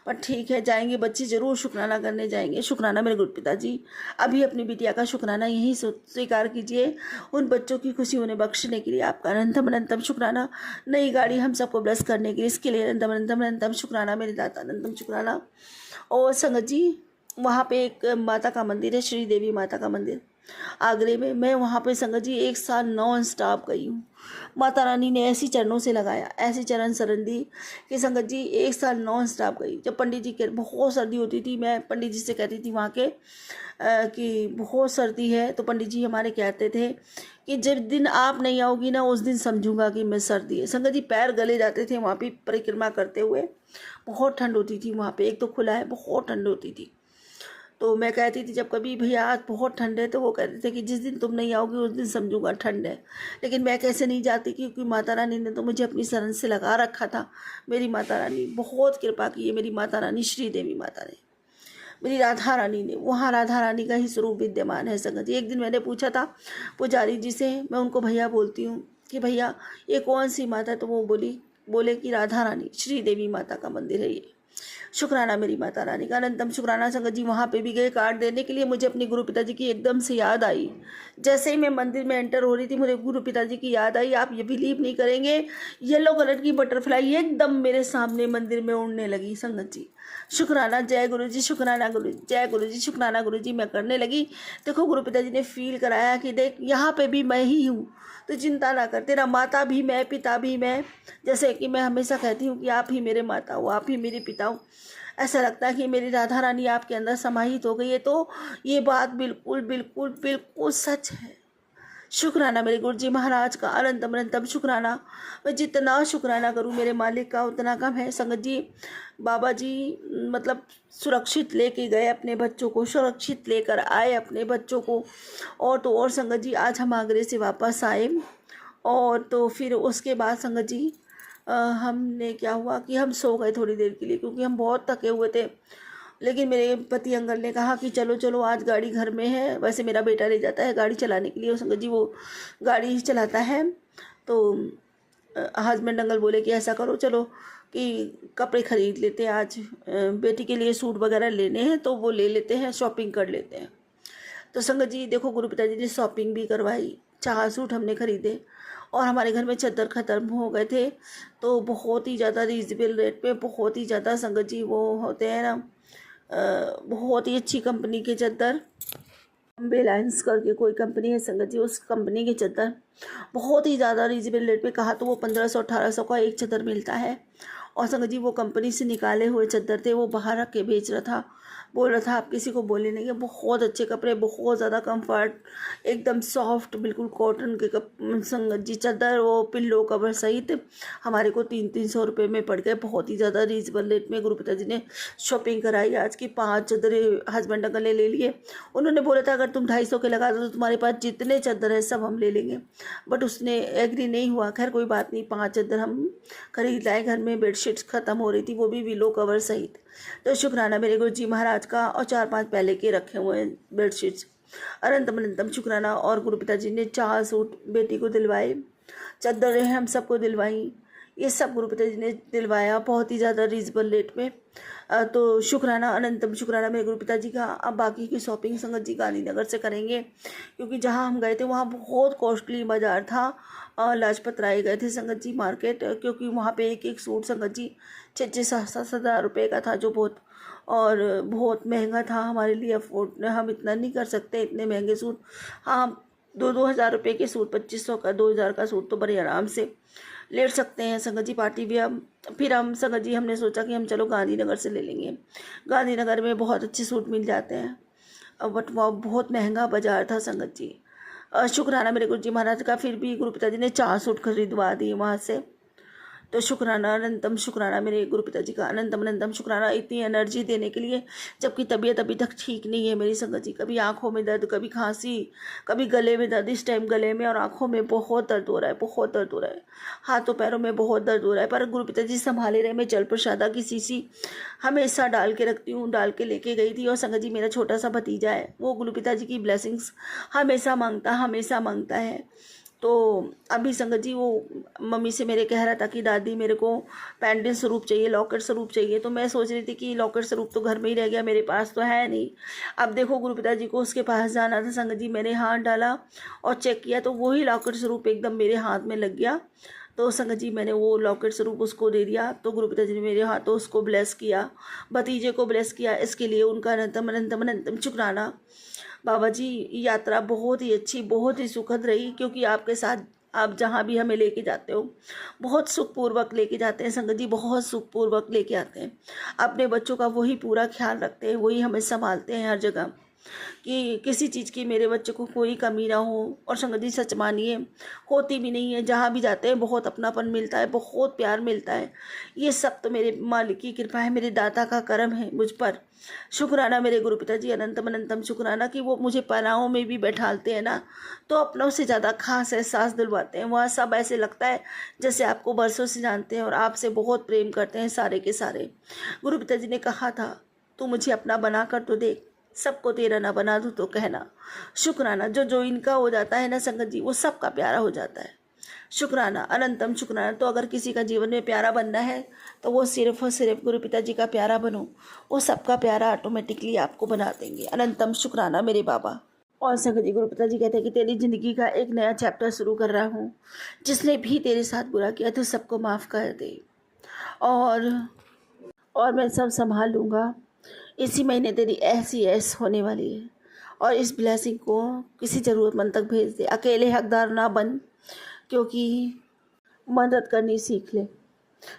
पर ठीक है, जाएंगे बच्चे ज़रूर शुक्राना करने जाएंगे। शुक्राना मेरे गुरु पिताजी, अभी अपनी बिटिया का शुक्राना यहीं स्वीकार कीजिए। उन बच्चों की खुशी उन्हें बख्शने के लिए आपका अनंतम अनंतम शुक्राना। नई गाड़ी हम सबको ब्लेस करने के लिए, इसके लिए अनंतम अनंतम अनंतम शुक्राना मेरे दाता, अनंतम शुक्राना। और संगत जी वहाँ पे एक माता का मंदिर है, श्री देवी माता का मंदिर आगरे में। मैं वहाँ पे संगत जी 1 साल नॉन स्टॉप गई हूँ। माता रानी ने ऐसी चरणों से लगाया, ऐसी चरण शरण दी कि संगत जी 1 साल नॉन स्टॉप गई। जब पंडित जी के बहुत सर्दी होती थी, मैं पंडित जी से कहती थी वहाँ के कि बहुत सर्दी है, तो पंडित जी हमारे कहते थे कि जब दिन आप नहीं आओगी ना उस दिन समझूंगा कि मैं सर्दी है। संगत जी पैर गले जाते थे वहाँ पे परिक्रमा करते हुए, बहुत ठंड होती थी वहाँ पे। एक तो खुला है, बहुत ठंड होती थी। तो मैं कहती थी जब कभी भैया आज बहुत ठंड है, तो वो कहते थे कि जिस दिन तुम नहीं आओगे उस दिन समझूंगा ठंड है। लेकिन मैं कैसे नहीं जाती, क्योंकि माता रानी ने तो मुझे अपनी शरण से लगा रखा था। मेरी माता रानी बहुत कृपा की है, मेरी माता रानी श्री देवी माता ने, मेरी राधा रानी ने। वहाँ राधा रानी का ही स्वरूप विद्यमान है संगत जी। एक दिन मैंने पूछा था पुजारी जी से, मैं उनको भैया बोलती हूँ कि भैया ये कौन सी माता है, तो वो बोले कि राधा रानी श्री देवी माता का मंदिर है ये। शुक्राना मेरी माता रानी का, अनंतम शुक्राना संगत जी। वहाँ पे भी गए कार्ड देने के लिए, मुझे अपने गुरु पिताजी की एकदम से याद आई। जैसे ही मैं मंदिर में एंटर हो रही थी, मुझे गुरु पिताजी की याद आई। आप ये बिलीव नहीं करेंगे, येलो कलर की बटरफ्लाई एकदम मेरे सामने मंदिर में उड़ने लगी संगत जी। शुक्राना, जय गुरु जी, शुक्राना गुरु, जय गुरु जी, शुक्राना गुरु जी, मैं करने लगी। देखो गुरु पिताजी ने फील कराया कि देख यहाँ पे भी मैं ही हूँ, तो चिंता ना कर, तेरा माता भी मैं, पिता भी मैं। जैसे कि मैं हमेशा कहती हूँ कि आप ही मेरे माता हो, आप ही मेरे पिता हो। ऐसा लगता है कि मेरी राधा रानी आपके अंदर समाहित हो गई है। तो ये बात बिल्कुल बिल्कुल बिल्कुल सच है। शुक्राना मेरे गुरु जी महाराज का, अनंतम अनंतम शुक्राना। मैं जितना शुक्राना करूं मेरे मालिक का उतना कम है संगत जी। बाबा जी मतलब सुरक्षित लेके गए अपने बच्चों को, सुरक्षित लेकर आए अपने बच्चों को। और तो और संगत जी आज हम आगरे से वापस आए, और तो फिर उसके बाद संगत जी हमने क्या हुआ कि हम सो गए थोड़ी देर के लिए, क्योंकि हम बहुत थके हुए थे। लेकिन मेरे पति अंकल ने कहा कि चलो चलो आज गाड़ी घर में है। वैसे मेरा बेटा ले जाता है गाड़ी चलाने के लिए, संगत जी वो गाड़ी चलाता है। तो हस्बैंड अंकल बोले कि ऐसा करो चलो कि कपड़े खरीद लेते हैं आज, बेटी के लिए सूट वगैरह लेने हैं तो वो ले लेते हैं, शॉपिंग कर लेते हैं। तो संगत जी देखो गुरु पिताजी ने शॉपिंग भी करवाई, 4 सूट हमने खरीदे। और हमारे घर में चादर ख़त्म हो गए थे, तो बहुत ही ज़्यादा रीजनेबल रेट पे, बहुत ही ज़्यादा संगत जी वो होते हैं ना बहुत ही अच्छी कंपनी के चादर, बॉम्बे लाइन्स करके कोई कंपनी है संगत जी, उस कंपनी के चादर बहुत ही ज़्यादा रीजनेबल रेट पे कहा तो वो 1500-1800 का एक चादर मिलता है। और संगत जी वो कंपनी से निकाले हुए चादर थे, वो बाहर रख के बेच रहा था, बोल रहा था आप किसी को बोले नहीं। बहुत अच्छे कपड़े, बहुत ज़्यादा कंफर्ट, एकदम सॉफ्ट, बिल्कुल कॉटन के संगत जी चादर, वो पिल्लो कवर सहित हमारे को 300-300 रुपये में पड़ गए। बहुत ही ज़्यादा रीजनेबल रेट में गुरु पिताजी ने शॉपिंग कराई। आज की 5 चादरें हस्बैंड अंकल ने ले लिए। उन्होंने बोला था अगर तुम 250 के लगा दो तो तुम्हारे पास जितने चादर है सब हम ले लेंगे, बट उसने एग्री नहीं हुआ। खैर कोई बात नहीं, 5 चादर हम खरीद लाए। घर में बेडशीट्स ख़त्म हो रही थी, वो भी विलो कवर सहित। तो शुक्राना मेरे गुरु जी महाराज का। और 4-5 पहले के रखे हुए हैं बेडशीट्स, अनंतम अनंतम शुक्राना। और गुरु पिताजी ने 4 सूट बेटी को दिलवाए, चादरें हम सबको दिलवाई, ये सब गुरु पिताजी ने दिलवाया बहुत ही ज़्यादा रीजनेबल रेट में। तो शुक्राना, अनंतम शुक्राना मेरे गुरु पिताजी का। अब बाकी की शॉपिंग संगत जी गांधीनगर से करेंगे, क्योंकि जहाँ हम गए थे वहाँ बहुत कॉस्टली बाज़ार था। लाजपत राय गए थे संगत जी मार्केट, क्योंकि वहाँ पे एक एक सूट संगत जी 6-7 हज़ार रुपये का था, जो बहुत महंगा था हमारे लिए। अफोर्ड हम इतना नहीं कर सकते, इतने महंगे सूट। हाँ 2-2 हज़ार रुपये के सूट, 2500 का 2000 का सूट तो बड़े आराम से ले सकते हैं संगत जी, पार्टी भी। हम फिर हम संगत जी हमने सोचा कि हम चलो गांधीनगर से ले लेंगे। गांधीनगर में बहुत अच्छे सूट मिल जाते हैं, बट वह बहुत महंगा बाजार था संगत जी। शुक्राना मेरे गुरु जी महाराज का। फिर भी गुरु पिताजी ने 4 सूट खरीदवा दिए वहाँ से। तो शुक्राना, अनंतम शुक्राना मेरे गुरु पिताजी का, अनंतम अनंतम शुक्राना इतनी एनर्जी देने के लिए, जबकि तबीयत अभी तक ठीक नहीं है मेरी संगत जी। कभी आंखों में दर्द, कभी खांसी, कभी गले में दर्द। इस टाइम गले में और आंखों में बहुत दर्द हो रहा है, बहुत दर्द हो रहा है। हाथों पैरों में बहुत दर्द हो रहा है, पर गुरु पिताजी संभाले रहे। मैं जल प्रसादा की शीशी हमेशा डाल के रखती हूँ, डाल के लेके गई थी। और संगत जी मेरा छोटा सा भतीजा है, वो गुरु पिताजी की ब्लेसिंग्स हमेशा मांगता है। तो अभी संगत जी वो मम्मी से मेरे कह रहा था कि दादी मेरे को पेंडेंट स्वरूप चाहिए, लॉकेट स्वरूप चाहिए। तो मैं सोच रही थी कि लॉकेट स्वरूप तो घर में ही रह गया, मेरे पास तो है नहीं। अब देखो गुरु पिताजी को उसके पास जाना था संगत जी, मैंने हाथ डाला और चेक किया तो वही लॉकेट स्वरूप एकदम मेरे हाथ में लग गया। तो संगत जी मैंने वो लॉकेट स्वरूप उसको दे दिया। तो गुरु पिताजी ने मेरे हाथों उसको ब्लेस किया, भतीजे को ब्लेस किया। इसके लिए उनका अनंतम अनंतम अनंतम शुक्राना। बाबा जी यात्रा बहुत ही अच्छी, बहुत ही सुखद रही, क्योंकि आपके साथ आप जहाँ भी हमें लेके जाते हो बहुत सुखपूर्वक लेके जाते हैं संगत जी, बहुत सुखपूर्वक लेके आते हैं। अपने बच्चों का वही पूरा ख्याल रखते हैं, वही हमें संभालते हैं हर जगह, कि किसी चीज़ की मेरे बच्चे को कोई कमी ना हो। और संगत जी सच मानिए होती भी नहीं है, जहाँ भी जाते हैं बहुत अपनापन मिलता है, बहुत प्यार मिलता है। ये सब तो मेरे मालिक की कृपा है, मेरे दाता का करम है मुझ पर। शुक्राना मेरे गुरु पिताजी, अनंतम अनंतम शुक्राना कि वो मुझे पनाहों में भी बैठालते हैं ना, तो अपनों से ज़्यादा खास एहसास दिलवाते हैं। वहाँ सब ऐसे लगता है जैसे आपको बरसों से जानते हैं और आपसे बहुत प्रेम करते हैं सारे के सारे। गुरु पिताजी ने कहा था तू मुझे अपना बना कर तो देख, सबको तेरा ना बना दूँ तो कहना। शुक्राना, जो जो इनका हो जाता है ना संगत जी, वो सबका प्यारा हो जाता है। शुक्राना, अनंतम शुक्राना। तो अगर किसी का जीवन में प्यारा बनना है तो वो सिर्फ और सिर्फ गुरु पिताजी का प्यारा बनो, वो सबका प्यारा ऑटोमेटिकली आपको बना देंगे। अनंतम शुक्राना मेरे बाबा। और संगत जी गुरु पिताजी कहते हैं कि तेरी ज़िंदगी का एक नया चैप्टर शुरू कर रहा हूँ। जिसने भी तेरे साथ बुरा किया तो सबको माफ़ कर दे, और मैं सब संभाल लूँगा। इसी महीने तेरी ऐसी ऐस होने वाली है, और इस ब्लेसिंग को किसी ज़रूरतमंद तक भेज दे। अकेले हकदार ना बन, क्योंकि मदद करनी सीख ले।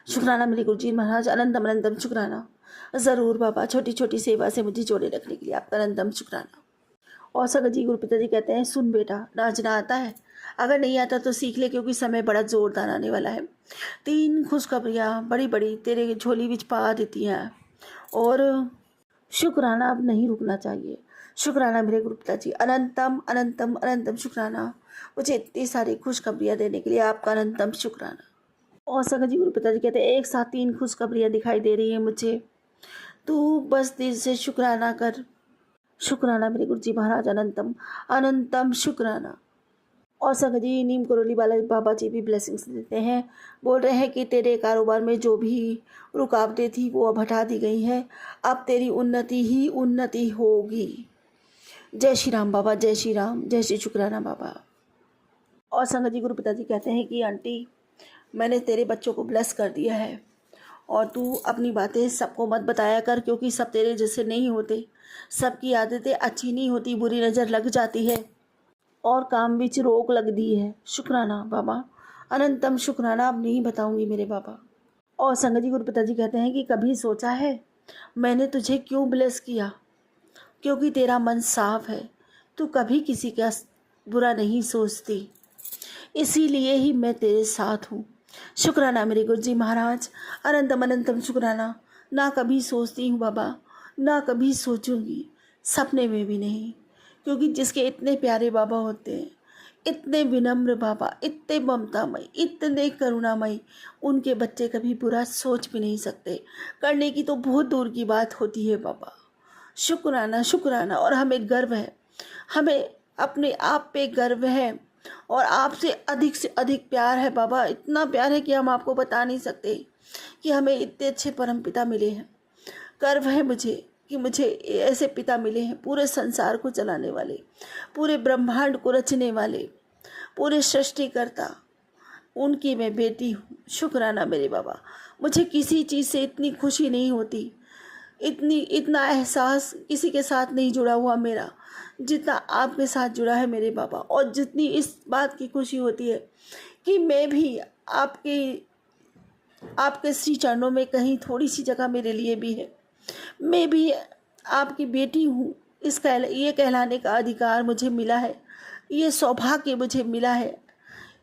शुक्राना मेरे गुरुजी महाराज, अनंतम अनंतम शुक्राना। ज़रूर बाबा, छोटी छोटी सेवा से मुझे जोड़े रखने के लिए आपका अनंतम शुक्राना। और संगत जी गुरु पिताजी कहते हैं सुन बेटा, नाचना आता है? अगर नहीं आता तो सीख ले, क्योंकि समय बड़ा जोरदार आने वाला है। 3 खुशखबरियाँ बड़ी बड़ी तेरे झोली विच पा देती हैं, और शुक्राना अब नहीं रुकना चाहिए। शुक्राना मेरे गुरु पिताजी, अनंतम अनंतम अनंतम शुक्राना। मुझे इतनी सारी खुशखबरियाँ देने के लिए आपका अनंतम शुक्राना। और संगत जी गुरु पिताजी कहते हैं एक साथ 3 खुशखबरियाँ दिखाई दे रही हैं मुझे, तू बस दिल से शुक्राना कर। शुक्राना मेरे गुरु जी महाराज, अनंतम अनंतम शुक्राना। और संगत जी नीम करोली वाले बाबा जी भी ब्लेसिंग्स देते हैं, बोल रहे हैं कि तेरे कारोबार में जो भी रुकावटें थी वो अब हटा दी गई हैं, अब तेरी उन्नति ही उन्नति होगी। जय श्री राम बाबा, जय श्री राम, जय श्री शुक्राना बाबा। और संगत जी गुरु पिताजी कहते हैं कि आंटी मैंने तेरे बच्चों को ब्लेस कर दिया है, और तू अपनी बातें सबको मत बताया कर, क्योंकि सब तेरे जैसे नहीं होते, सबकी आदतें अच्छी नहीं होती, बुरी नज़र लग जाती है और काम बीच रोक लग दी है। शुक्राना बाबा, अनंतम शुक्राना, अब नहीं बताऊंगी मेरे बाबा। और संगत जी गुरु पिताजी कहते हैं कि कभी सोचा है मैंने तुझे क्यों ब्लेस किया? क्योंकि तेरा मन साफ है, तू कभी किसी का बुरा नहीं सोचती, इसीलिए ही मैं तेरे साथ हूँ। शुक्राना मेरे गुरु जी महाराज, अनंतम अनंतम शुक्राना। ना कभी सोचती हूँ बाबा, ना कभी सोचूंगी, सपने में भी नहीं, क्योंकि जिसके इतने प्यारे बाबा होते हैं, इतने विनम्र बाबा, इतने ममतामय, इतने करुणामय, उनके बच्चे कभी बुरा सोच भी नहीं सकते। करने की तो बहुत दूर की बात होती है बाबा। शुक्राना शुक्राना। और हमें गर्व है, हमें अपने आप पे गर्व है, और आपसे अधिक प्यार है बाबा। इतना प्यार है कि हम आपको बता नहीं सकते कि हमें इतने अच्छे परमपिता मिले हैं। गर्व है मुझे कि मुझे ऐसे पिता मिले हैं, पूरे संसार को चलाने वाले, पूरे ब्रह्मांड को रचने वाले, पूरे सृष्टिकर्ता, उनकी मैं बेटी हूँ। शुक्राना मेरे बाबा। मुझे किसी चीज़ से इतनी खुशी नहीं होती, इतना एहसास किसी के साथ नहीं जुड़ा हुआ मेरा, जितना आपके साथ जुड़ा है मेरे बाबा। और जितनी इस बात की खुशी होती है कि मैं भी आपके श्री चरणों में कहीं थोड़ी सी जगह मेरे लिए भी है, मैं भी आपकी बेटी हूँ, ये कहलाने का अधिकार मुझे मिला है, ये सौभाग्य मुझे मिला है।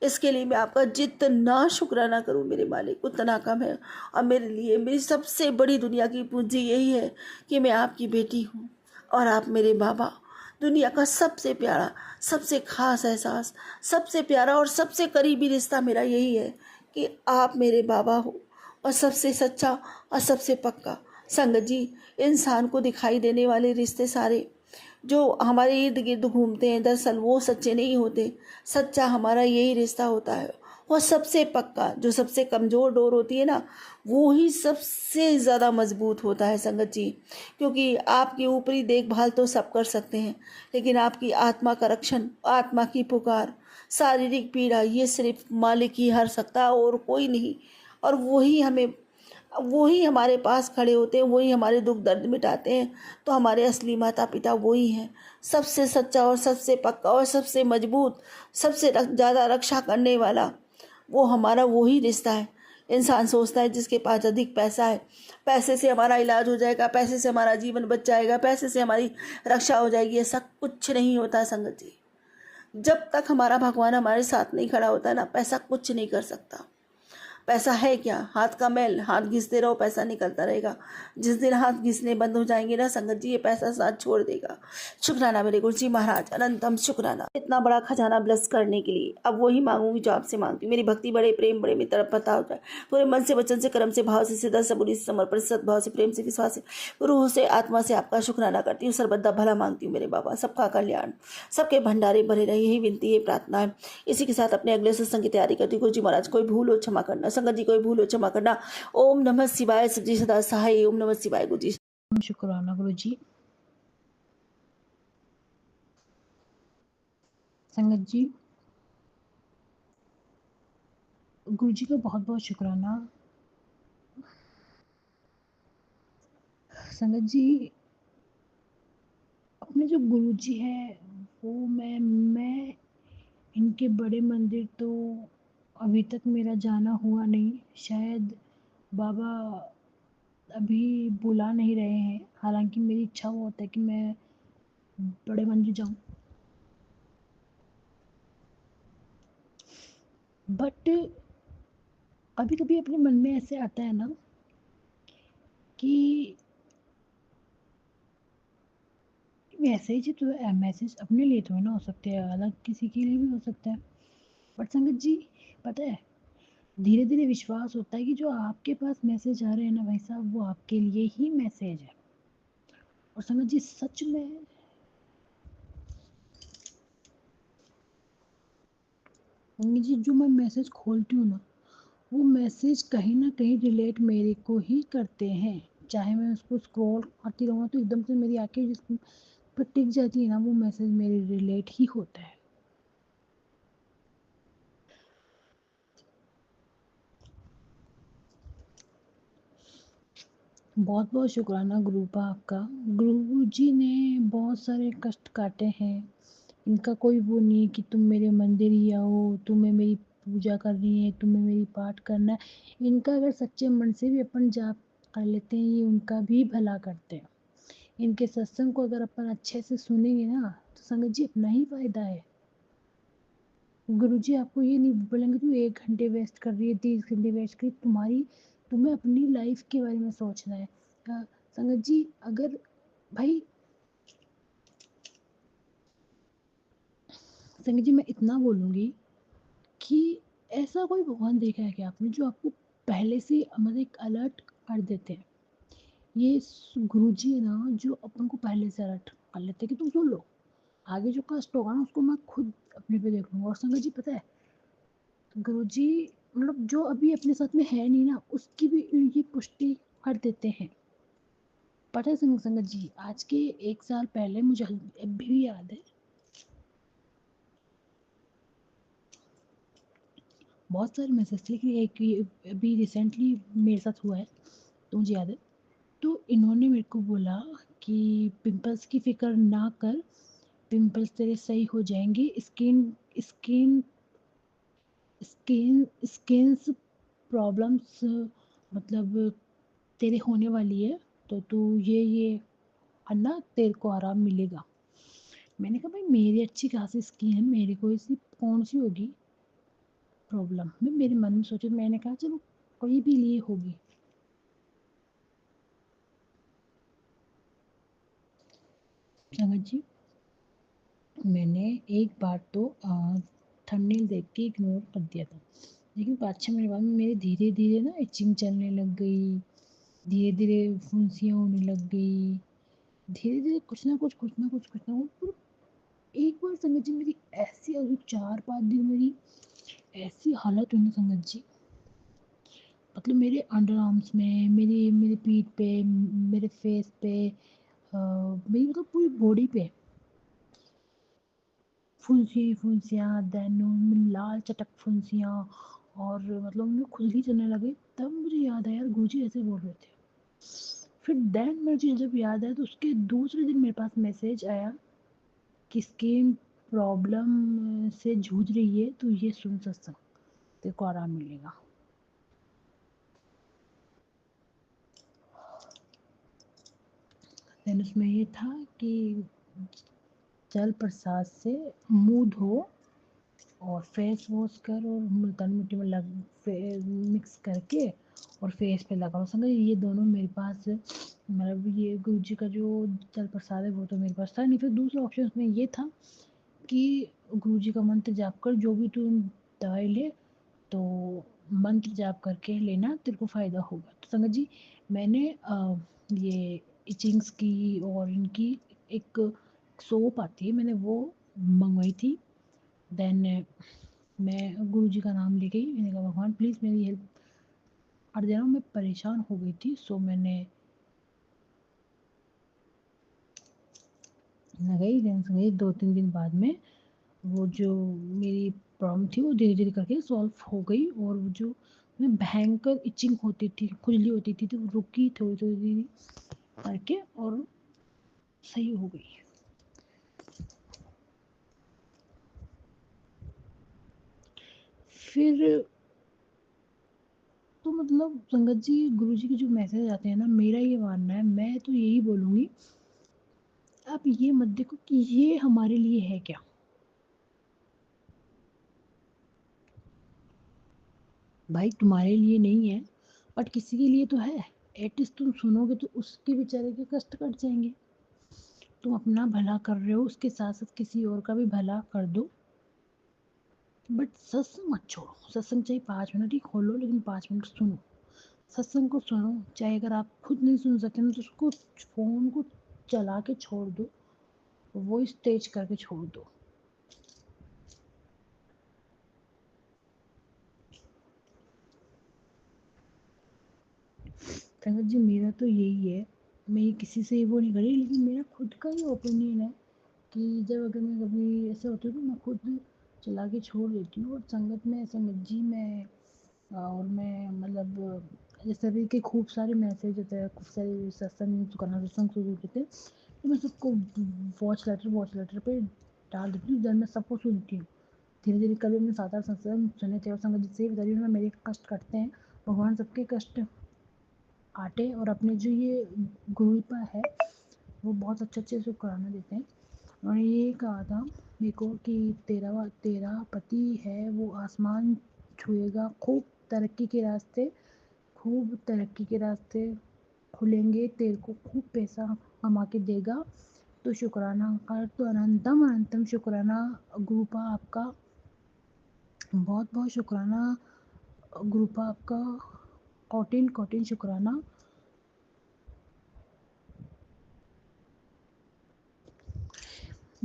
इसके लिए मैं आपका जितना शुक्राना करूं मेरे मालिक उतना कम है। और मेरे लिए मेरी सबसे बड़ी दुनिया की पूंजी यही है कि मैं आपकी बेटी हूँ और आप मेरे बाबा। दुनिया का सबसे प्यारा, सबसे खास एहसास, सबसे प्यारा और सबसे करीबी रिश्ता मेरा यही है कि आप मेरे बाबा हो, और सबसे सच्चा और सबसे पक्का। संगत जी, इंसान को दिखाई देने वाले रिश्ते सारे जो हमारे इर्द गिर्द घूमते हैं, दरअसल वो सच्चे नहीं होते। सच्चा हमारा यही रिश्ता होता है, और सबसे पक्का, जो सबसे कमज़ोर डोर होती है ना, वो ही सबसे ज़्यादा मजबूत होता है संगत जी। क्योंकि आपकी ऊपरी देखभाल तो सब कर सकते हैं, लेकिन आपकी आत्मा का रक्षण, आत्मा की पुकार, शारीरिक पीड़ा, ये सिर्फ मालिक ही हर सकता है और कोई नहीं। और वही हमारे पास खड़े होते हैं, वही हमारे दुख दर्द मिटाते हैं। तो हमारे असली माता पिता वही हैं, सबसे सच्चा और सबसे पक्का और सबसे मजबूत, सबसे ज़्यादा रक्षा करने वाला। वो हमारा वही रिश्ता है। इंसान सोचता है जिसके पास अधिक पैसा है, पैसे से हमारा इलाज हो जाएगा, पैसे से हमारा जीवन बच जाएगा, पैसे से हमारी रक्षा हो जाएगी। ऐसा कुछ नहीं होता संगत जी। जब तक हमारा भगवान हमारे साथ नहीं खड़ा होता ना, पैसा कुछ नहीं कर सकता। पैसा है क्या? हाथ का मैल, हाथ घिसते रहो, पैसा निकलता रहेगा। जिस दिन हाथ घिसने बंद हो जाएंगे ना संगत जी, ये पैसा साथ छोड़ देगा। शुक्राना मेरे गुरु जी महाराज, अनंतम शुक्राना इतना बड़ा खजाना ब्लेस करने के लिए। अब वही मांगूंगी जो आपसे मांगती हूँ। मेरी भक्ति बड़े प्रेम बड़े मित्र पता हो जाए, पूरे मन से, वचन से, कर्म से, भाव से, सिद्ध से, बुरी से, समर्पण से, सद्भाव से, प्रेम से, विश्वास से, रूह से, आत्मा से आपका शुक्राना करती हूँ। सर्वदा भला मांगती हूँ मेरे बाबा, सबका कल्याण, सबके भंडारे भरे रहे, यही विनती है, प्रार्थना है। इसी के साथ अपने अगले सत्संग की तैयारी करती हूँ। गुरु जी महाराज, कोई भूल हो क्षमा करना, संगत जी कोई भूल हो क्षमा करना। ओम नमः शिवाय, सच्ची सदा सहाय। ओम नमः शिवाय। गुरु जी शुक्राना गुरु जी। संगत जी, गुरु जी का बहुत बहुत शुक्राना। संगत जी, अपने जो गुरु जी है वो मैं इनके बड़े मंदिर तो अभी तक मेरा जाना हुआ नहीं। शायद बाबा अभी बुला नहीं रहे हैं, हालांकि मेरी इच्छा वो होता है कि मैं बड़े मंदिर जाऊं। बट कभी कभी अपने मन में ऐसे आता है ना कि मैसेज तो मैसेज अपने लिए तो ना हो सकते हैं, अलग किसी के लिए भी हो सकता है। बट संगत जी, पता है, धीरे धीरे विश्वास होता है कि जो आपके पास मैसेज आ रहे हैं ना भाई साहब, वो आपके लिए ही मैसेज है। और संगत जी, सच में संगत जी, जो मैं मैसेज खोलती हूँ ना, वो मैसेज कहीं ना कहीं रिलेट मेरे को ही करते हैं। चाहे मैं उसको स्क्रॉल करती रहूँ तो एकदम से मेरी आंखें जिस पर टिक जाती है ना, वो मैसेज मेरे रिलेट ही होता है। बहुत बहुत शुक्राना गुरुपा आपका। गुरु जी ने बहुत सारे कष्ट काटे हैं। इनका कोई वो नहीं है कि तुम मेरे मंदिर ही आओ, तुम्हें मेरी पूजा करनी है, तुम्हें मेरी पाठ करना है। इनका अगर सच्चे मन से भी अपन जाप कर लेते हैं, ये उनका भी भला करते हैं। इनके सत्संग को अगर अपन अच्छे से सुनेंगे ना, तो संगत जी अपना ही फायदा है। गुरु जी आपको ये नहीं बोलेंगे तू 1 घंटे वेस्ट कर रही है, 30 घंटे वेस्ट कर रही है। तुम्हें अपनी लाइफ के बारे में सोचना है। संगत जी, अगर भाई संगत जी, मैं इतना बोलूँगी कि ऐसा कोई भगवान देखा है क्या आपने, जो आपको पहले से मतलब एक अलर्ट कर देते हैं। ये गुरु जी है ना, जो अपन को पहले से अलर्ट कर लेते हैं कि तुम सुन लो, आगे जो कष्ट होगा ना उसको मैं खुद अपने पे देख लूँगा। और संगत जी पता है, गुरु जी मतलब जो अभी अपने साथ में है नहीं ना, उसकी भी ये पुष्टि कर देते हैं। पता है संगत जी, आज के 1 साल पहले मुझे अभी भी याद है, बहुत सारे मैसेज थे, लेकिन एक ये अभी रिसेंटली मेरे साथ हुआ है तो मुझे याद है। तो इन्होंने मेरे को बोला कि पिंपल्स की फिक्र ना कर, पिंपल्स तेरे सही हो जाएंगे। Skin skin skin skins problems मतलब तेरे होने वाली है, तो तू ये अन्ना तेरे को आराम मिलेगा। मैंने कहा भाई मेरी अच्छी खासी स्किन है, मेरे को इसी कौन सी होगी। प्रॉब्लम। मैं मेरे मन में सोची, मैंने कहा चलो कोई भी लिए होगी। संगत जी, मैंने एक बार तो थंबनेल देख के इग्नोर कर दिया था, लेकिन 5-6 महीने बाद में मेरे धीरे धीरे ना इचिंग चलने लग गई, धीरे धीरे फुंसियाँ होने लग गई, धीरे धीरे कुछ ना कुछ। एक बार संगत जी मेरी ऐसी, अभी 4-5 दिन मेरी ऐसी हालत हुई ना संगत जी, मतलब मेरे अंडर आर्म्स में, मेरी मेरी पीठ पे, मेरे फेस पे, मेरी मतलब पूरी बॉडी पे फुंसियाँ, देन उनमें लाल चटक फुंसियाँ, और मतलब उनमें खुजली चलने लगी। तब मुझे याद आया, यार गुरुजी ऐसे बोल रहे थे। फिर देन मुझे जब याद आया तो उसके दूसरे दिन मेरे पास मैसेज आया कि स्किन प्रॉब्लम से जूझ रही है तो ये सुन सत्संग, तेरे को आराम मिलेगा। देन उसमें ये था कि जल प्रसाद से मुंह धो और फेस वॉश कर और मुल्तानी मिट्टी में मिक्स करके और फेस पे लगाओ। समझ, ये दोनों मेरे पास, मतलब ये गुरु जी का जो जल प्रसाद है वो तो मेरे पास था नहीं। फिर दूसरा ऑप्शन उसमें ये था कि गुरु जी का मंत्र जाप कर, जो भी तू दवाई ले तो मंत्र जाप करके लेना, तेरे को फ़ायदा होगा। तो संगत जी, मैंने ये इचिंग्स की और इनकी एक सोप आती है, मैंने वो मंगवाई थी। देन मैं गुरु जी का नाम ले गई, मैंने कहा भगवान प्लीज़ मेरी हेल्प। हर दिनों मैं परेशान हो गई थी, सो मैंने लगाई। देन गई 2-3 दिन बाद में वो जो मेरी प्रॉब्लम थी वो धीरे धीरे करके सॉल्व हो गई, और वो जो मैं भयंकर इचिंग होती थी, खुजली होती थी, तो वो रुकी थोड़ी थोड़ी देरी करके और सही हो गई। फिर तो मतलब संगत जी, गुरु जी के जो मैसेज आते हैं ना, मेरा ये मानना है, मैं तो यही बोलूँगी, आप ये मत देखो कि ये हमारे लिए है क्या। भाई तुम्हारे लिए नहीं है, बट किसी के लिए तो है। एटलीस्ट तुम सुनोगे तो उसके बेचारे के कष्ट कट जाएंगे। तुम अपना भला कर रहे हो, उसके साथ साथ किसी और का भी भला कर दो। बट सत्संग मत छोड़ो। सत्संग चाहे 5 मिनट ही खोलो, लेकिन 5 मिनट सुनो। सत्संग को सुनो, चाहे अगर आप खुद नहीं सुन सकते ना तो उसको, फोन को चला के छोड़ दो, वॉइस तेज करके छोड़ दो। संगत जी, मेरा तो यही है, मैं ये किसी से वो नहीं करी, लेकिन मेरा खुद का ही ओपिनियन है कि जब अगर मैं कभी ऐसे होती हूँ तो मैं खुद चला के छोड़ देती हूँ। और संगत में, संगत जी मैं, और मैं मतलब जैसे अभी के खूब सारे मैसेज होते हैं, खूब सारे सत्संग करना, सत्संग शुरू होते थे, तो मैं सबको वॉच लेटर पे डाल देती हूँ, देन मैं सबको सुनती हूँ। धीरे धीरे कभी मैंने 7-8 सत्संग सुने थे, और संगत जी से ही बता रही हूँ मैं, मेरे कष्ट कटते हैं, भगवान सबके कष्ट काटे। और अपने जो ये गुरुपा है वो बहुत अच्छे अच्छे से कराना देते हैं। उन्होंने ये कहा था मेरे को कि तेरा तेरा पति है वो आसमान छुएगा, खूब तरक्की के रास्ते खुलेंगे, तेरे को खूब पैसा कमा के देगा। तो शुक्राना कर, तो अनंतम अनंतम शुक्राना गुरुपा आपका, बहुत बहुत शुक्राना गुरुपा आपका, कोटिन कोटिन शुक्राना।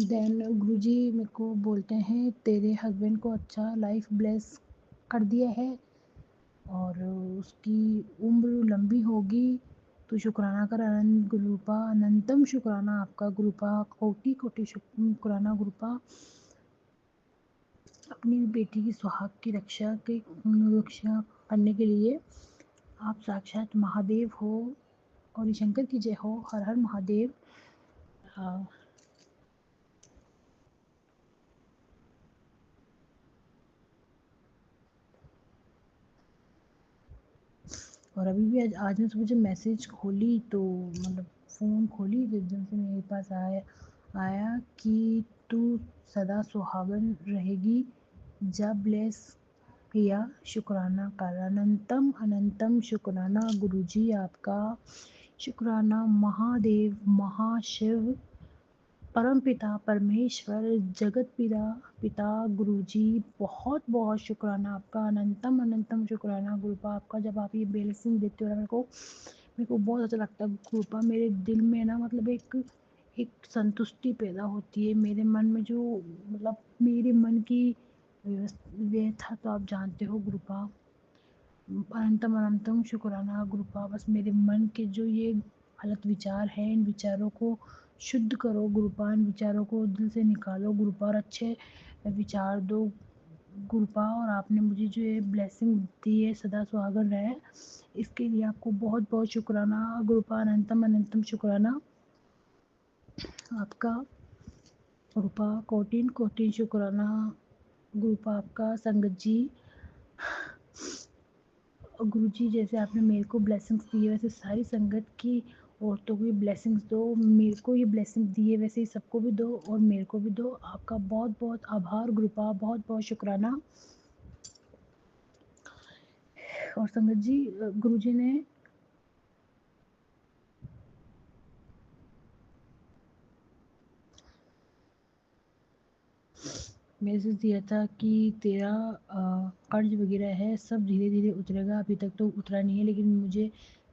देन गुरुजी मेरे को बोलते हैं, तेरे हस्बैंड को अच्छा लाइफ ब्लेस कर दिया है और उसकी उम्र लंबी होगी। तो शुक्राना कर अनंत गुरुपा, अनंतम शुक्राना आपका गुरुपा, कोटि कोटि शुक्राना गुरुपा, अपनी बेटी की सुहाग की रक्षा करने के लिए। आप साक्षात महादेव हो, और शंकर की जय हो, हर हर महादेव। और अभी भी आज मैं सुबह जब मैसेज खोली तो मतलब फ़ोन खोली तो एकदम से मेरे पास आया आया कि तू सदा सुहागन रहेगी, जा ब्लेस किया, शुक्राना कर, अनंतम अनंतम शुक्राना गुरुजी आपका, शुक्राना महादेव, महाशिव, परमपिता परमेश्वर, जगत पिता पिता गुरुजी, बहुत बहुत शुक्राना आपका, अनंतम अनंतम शुक्राना गुरुपा आपका। जब आप ये ब्लेसिंग देते हो ना मेरे को बहुत अच्छा लगता है गुरुपा। मेरे दिल में ना मतलब एक एक संतुष्टि पैदा होती है मेरे मन में, जो मतलब मेरे मन की व्यथा तो आप जानते हो गुरुपा। अनंतम अनंतम शुक्राना गुरुपा। बस मेरे मन के जो ये गलत विचार हैं, इन विचारों को शुद्ध करो गुरुपा, इन विचारों को दिल से निकालो गुरुपा और अच्छे विचार दो गुरुपा। और आपने मुझे जो ये ब्लेसिंग दी है सदा सुहागर रहे, इसके लिए आपको बहुत बहुत शुक्राना गुरुपा, अनंतम अनंतम शुक्राना आपका गुरुपा, कोटिन कोटिन शुक्राना गुरुपा आपका। संगत जी, गुरुजी जैसे आपने मेरे को ब्लेसिंग्स दी है, वैसे सारी संगत की औरतों को भी ब्लेसिंग्स दो। मेरे को ये ब्लेसिंग दी है वैसे ही सबको भी दो और मेरे को भी दो। आपका बहुत बहुत आभार गुरुपा, बहुत बहुत शुक्राना। और संगत जी, गुरुजी ने मैसेज दिया था कि तेरा कर्ज वगैरह है सब धीरे धीरे उतरेगा। अभी तक तो उतरा नहीं है, लेकिन मुझे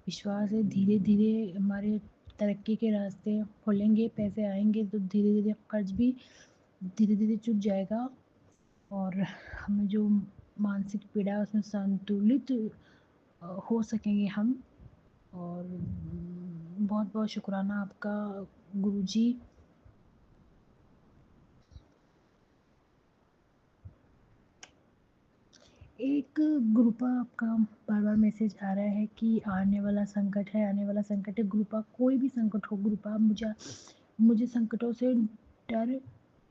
विश्वास है धीरे धीरे हमारे तरक्की के रास्ते खुलेंगे, पैसे आएंगे तो धीरे धीरे कर्ज भी धीरे धीरे चुक जाएगा और हमें जो मानसिक पीड़ा है उसमें संतुलित हो सकेंगे हम। और बहुत बहुत शुक्राना आपका गुरुजी। एक ग्रुपा आपका बार बार मैसेज आ रहा है कि आने वाला संकट है, आने वाला संकट है। ग्रुपा कोई भी संकट हो ग्रुपा, मुझे संकटों से डर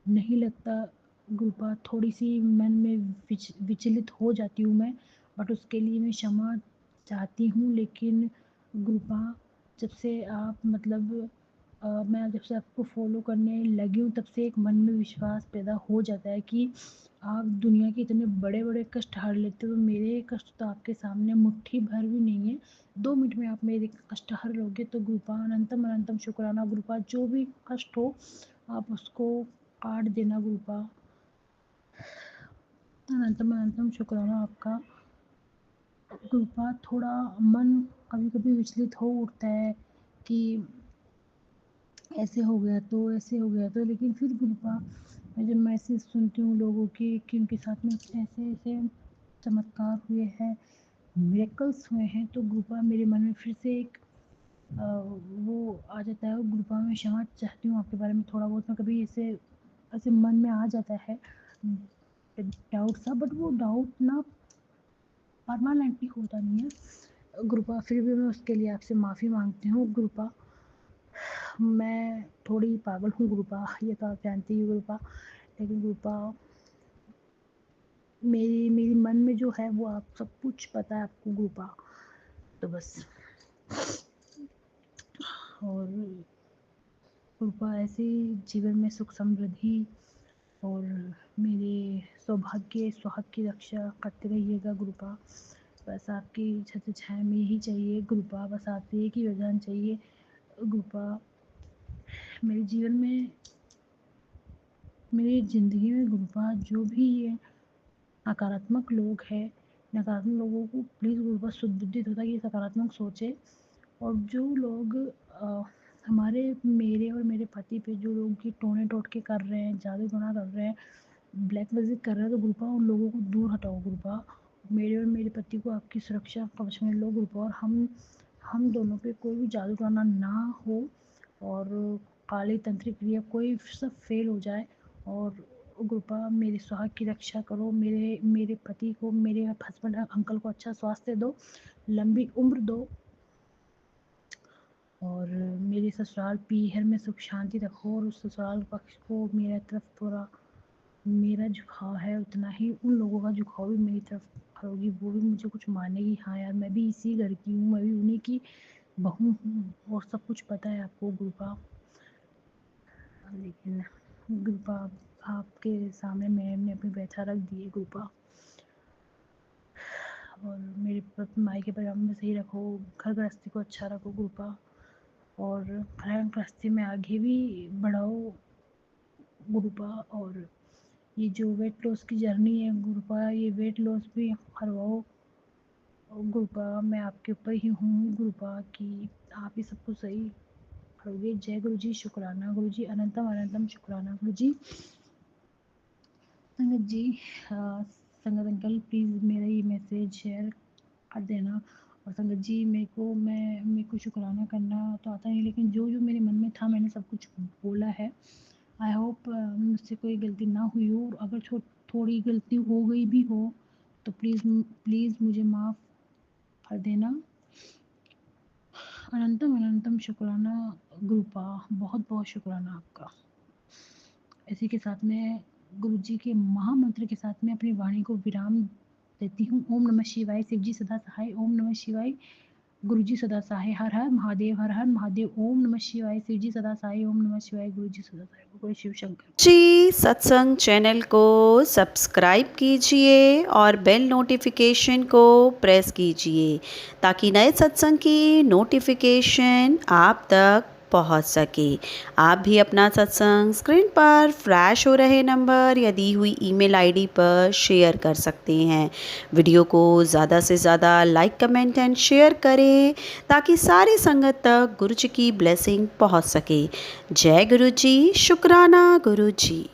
नहीं लगता ग्रुपा। थोड़ी सी मन में विचलित हो जाती हूँ मैं, बट उसके लिए मैं क्षमा चाहती हूँ। लेकिन ग्रुपा जब से आप मतलब मैं जब से आपको फॉलो करने लगी हूँ तब से एक मन में विश्वास पैदा हो जाता है कि आप दुनिया के इतने बड़े बड़े कष्ट हर लेते हो। मेरे कष्ट तो आपके सामने मुट्ठी भर भी नहीं है। 2 मिनट में आप मेरे कष्ट हर लोगे तो गुरुपा अनंतम अनंतम शुक्राना गुरुपा। जो भी कष्ट हो आप उसको काट देना गुरुपा, अनंतम अनंतम शुक्राना आपका गुरुपा। थोड़ा मन कभी कभी विचलित हो उठता है कि ऐसे हो गया तो ऐसे हो गया तो, लेकिन फिर गुरुपा मैं जब मैसेज सुनती हूँ लोगों की कि उनके साथ में ऐसे ऐसे चमत्कार हुए हैं, मिरेकल्स हुए हैं, तो गुरुपा मेरे मन में फिर से एक वो आ जाता है। गुरुपा मैं क्षमा चाहती हूँ आपके बारे में। थोड़ा बहुत मैं कभी ऐसे ऐसे मन में आ जाता है डाउट सा, बट वो डाउट ना परमानेंटली होता नहीं है गुरुपा। फिर भी मैं उसके लिए आपसे माफ़ी मांगती हूँ गुरुपा। मैं थोड़ी पागल हूँ गुरुपा, ये तो आप जानती ही गुरुपा। लेकिन गुरुपा मेरी मेरी मन में जो है वो आप सब कुछ पता है आपको गुरुपा। तो बस और गुरुपा ऐसे ही जीवन में सुख समृद्धि और मेरे सौभाग्य सुहाग की रक्षा करते रहिएगा गुरुपा। बस आपकी छत्र छाया में यही चाहिए गुरुपा, बस आपसे एक ही वरदान चाहिए गुरुपा। मेरे जीवन में, मेरी ज़िंदगी में गुरुपा जो भी ये नकारात्मक लोग हैं, नकारात्मक लोगों को प्लीज़ गुरुपा सुदबुद्धि होता है कि सकारात्मक सोचे। और जो लोग हमारे मेरे और मेरे पति पे जो लोग ये टोने टोटके कर रहे हैं, जादू टोना कर रहे हैं, ब्लैक मैजिक कर रहे हैं, तो गुरुपा उन लोगों को दूर हटाओ गुरुपा। मेरे और मेरे पति को आपकी सुरक्षा कवच में लो गुरुपा। और हम दोनों पे कोई भी जादू टोना ना हो और काली तंत्रिक क्रिया कोई सब फेल हो जाए। और गुरुपा मेरे सुहाग की रक्षा करो, मेरे मेरे पति को, मेरे हस्बैंड अंकल को अच्छा स्वास्थ्य दो, लंबी उम्र दो। और मेरे ससुराल पीहर में सुख शांति रखो। और उस ससुराल पक्ष को मेरा तरफ थोड़ा मेरा झुकाव है उतना ही उन लोगों का झुकाव भी मेरी तरफ करोगी, वो भी मुझे कुछ मानेगी। हाँ यार मैं भी इसी घर की हूँ, मैं भी उन्हीं की बहू हूँ और सब कुछ पता है आपको गुरुपा। लेकिन गुरुपा आपके सामने मैंने अपनी व्यथा रख दी है गुरुपा। और मेरे मायके परिवार में सही रखो, घर गृहस्थी को अच्छा रखो गुरुपा, और घर गृहस्थी में आगे भी बढ़ाओ गुरुपा। और ये जो वेट लॉस की जर्नी है गुरुपा, ये वेट लॉस भी करवाओ गुरुपा। मैं आपके ऊपर ही हूँ गुरुपा कि आप ही सब कुछ सही करोगे। जय गुरु जी, शुक्राना गुरु जी, अनंतम अनंतम शुक्राना गुरु जी। संगत जी, संगत अंकल प्लीज़ मेरा ये मैसेज शेयर कर देना। और संगत जी, मेरे को शुक्राना करना तो आता नहीं, लेकिन जो जो मेरे मन में था मैंने सब कुछ बोला है। आई होप मुझसे कोई गलती ना हुई हो, और अगर थोड़ी गलती हो गई भी हो तो प्लीज़ मुझे माफ़ कर देना। अनंतम अनंतम शुक्राना गुरुपा, बहुत बहुत शुक्राना आपका। इसी के साथ में गुरु जी के महामंत्र के साथ में अपनी वाणी को विराम देती हूँ। ओम नमः शिवाय, शिव जी सदा सहाय। ओम नमः शिवाय, गुरु जी सदा सहाय। हर हर महादेव, हर हर महादेव। ओम नमः शिवाय, शिव जी सदा सहाय। ओम नमः शिवाय, गुरु जी सदा सहाय। बोलो शिव शंकर। जी सत्संग चैनल को सब्सक्राइब कीजिए और बेल नोटिफिकेशन को प्रेस कीजिए ताकि नए सत्संग की नोटिफिकेशन आप तक पहुंच सके। आप भी अपना सत्संग स्क्रीन पर फ्लैश हो रहे नंबर या दी हुई ईमेल आईडी पर शेयर कर सकते हैं। वीडियो को ज़्यादा से ज़्यादा लाइक कमेंट एंड शेयर करें ताकि सारी संगत तक गुरु जी की ब्लेसिंग पहुंच सके। जय गुरु जी, शुक्राना गुरु जी।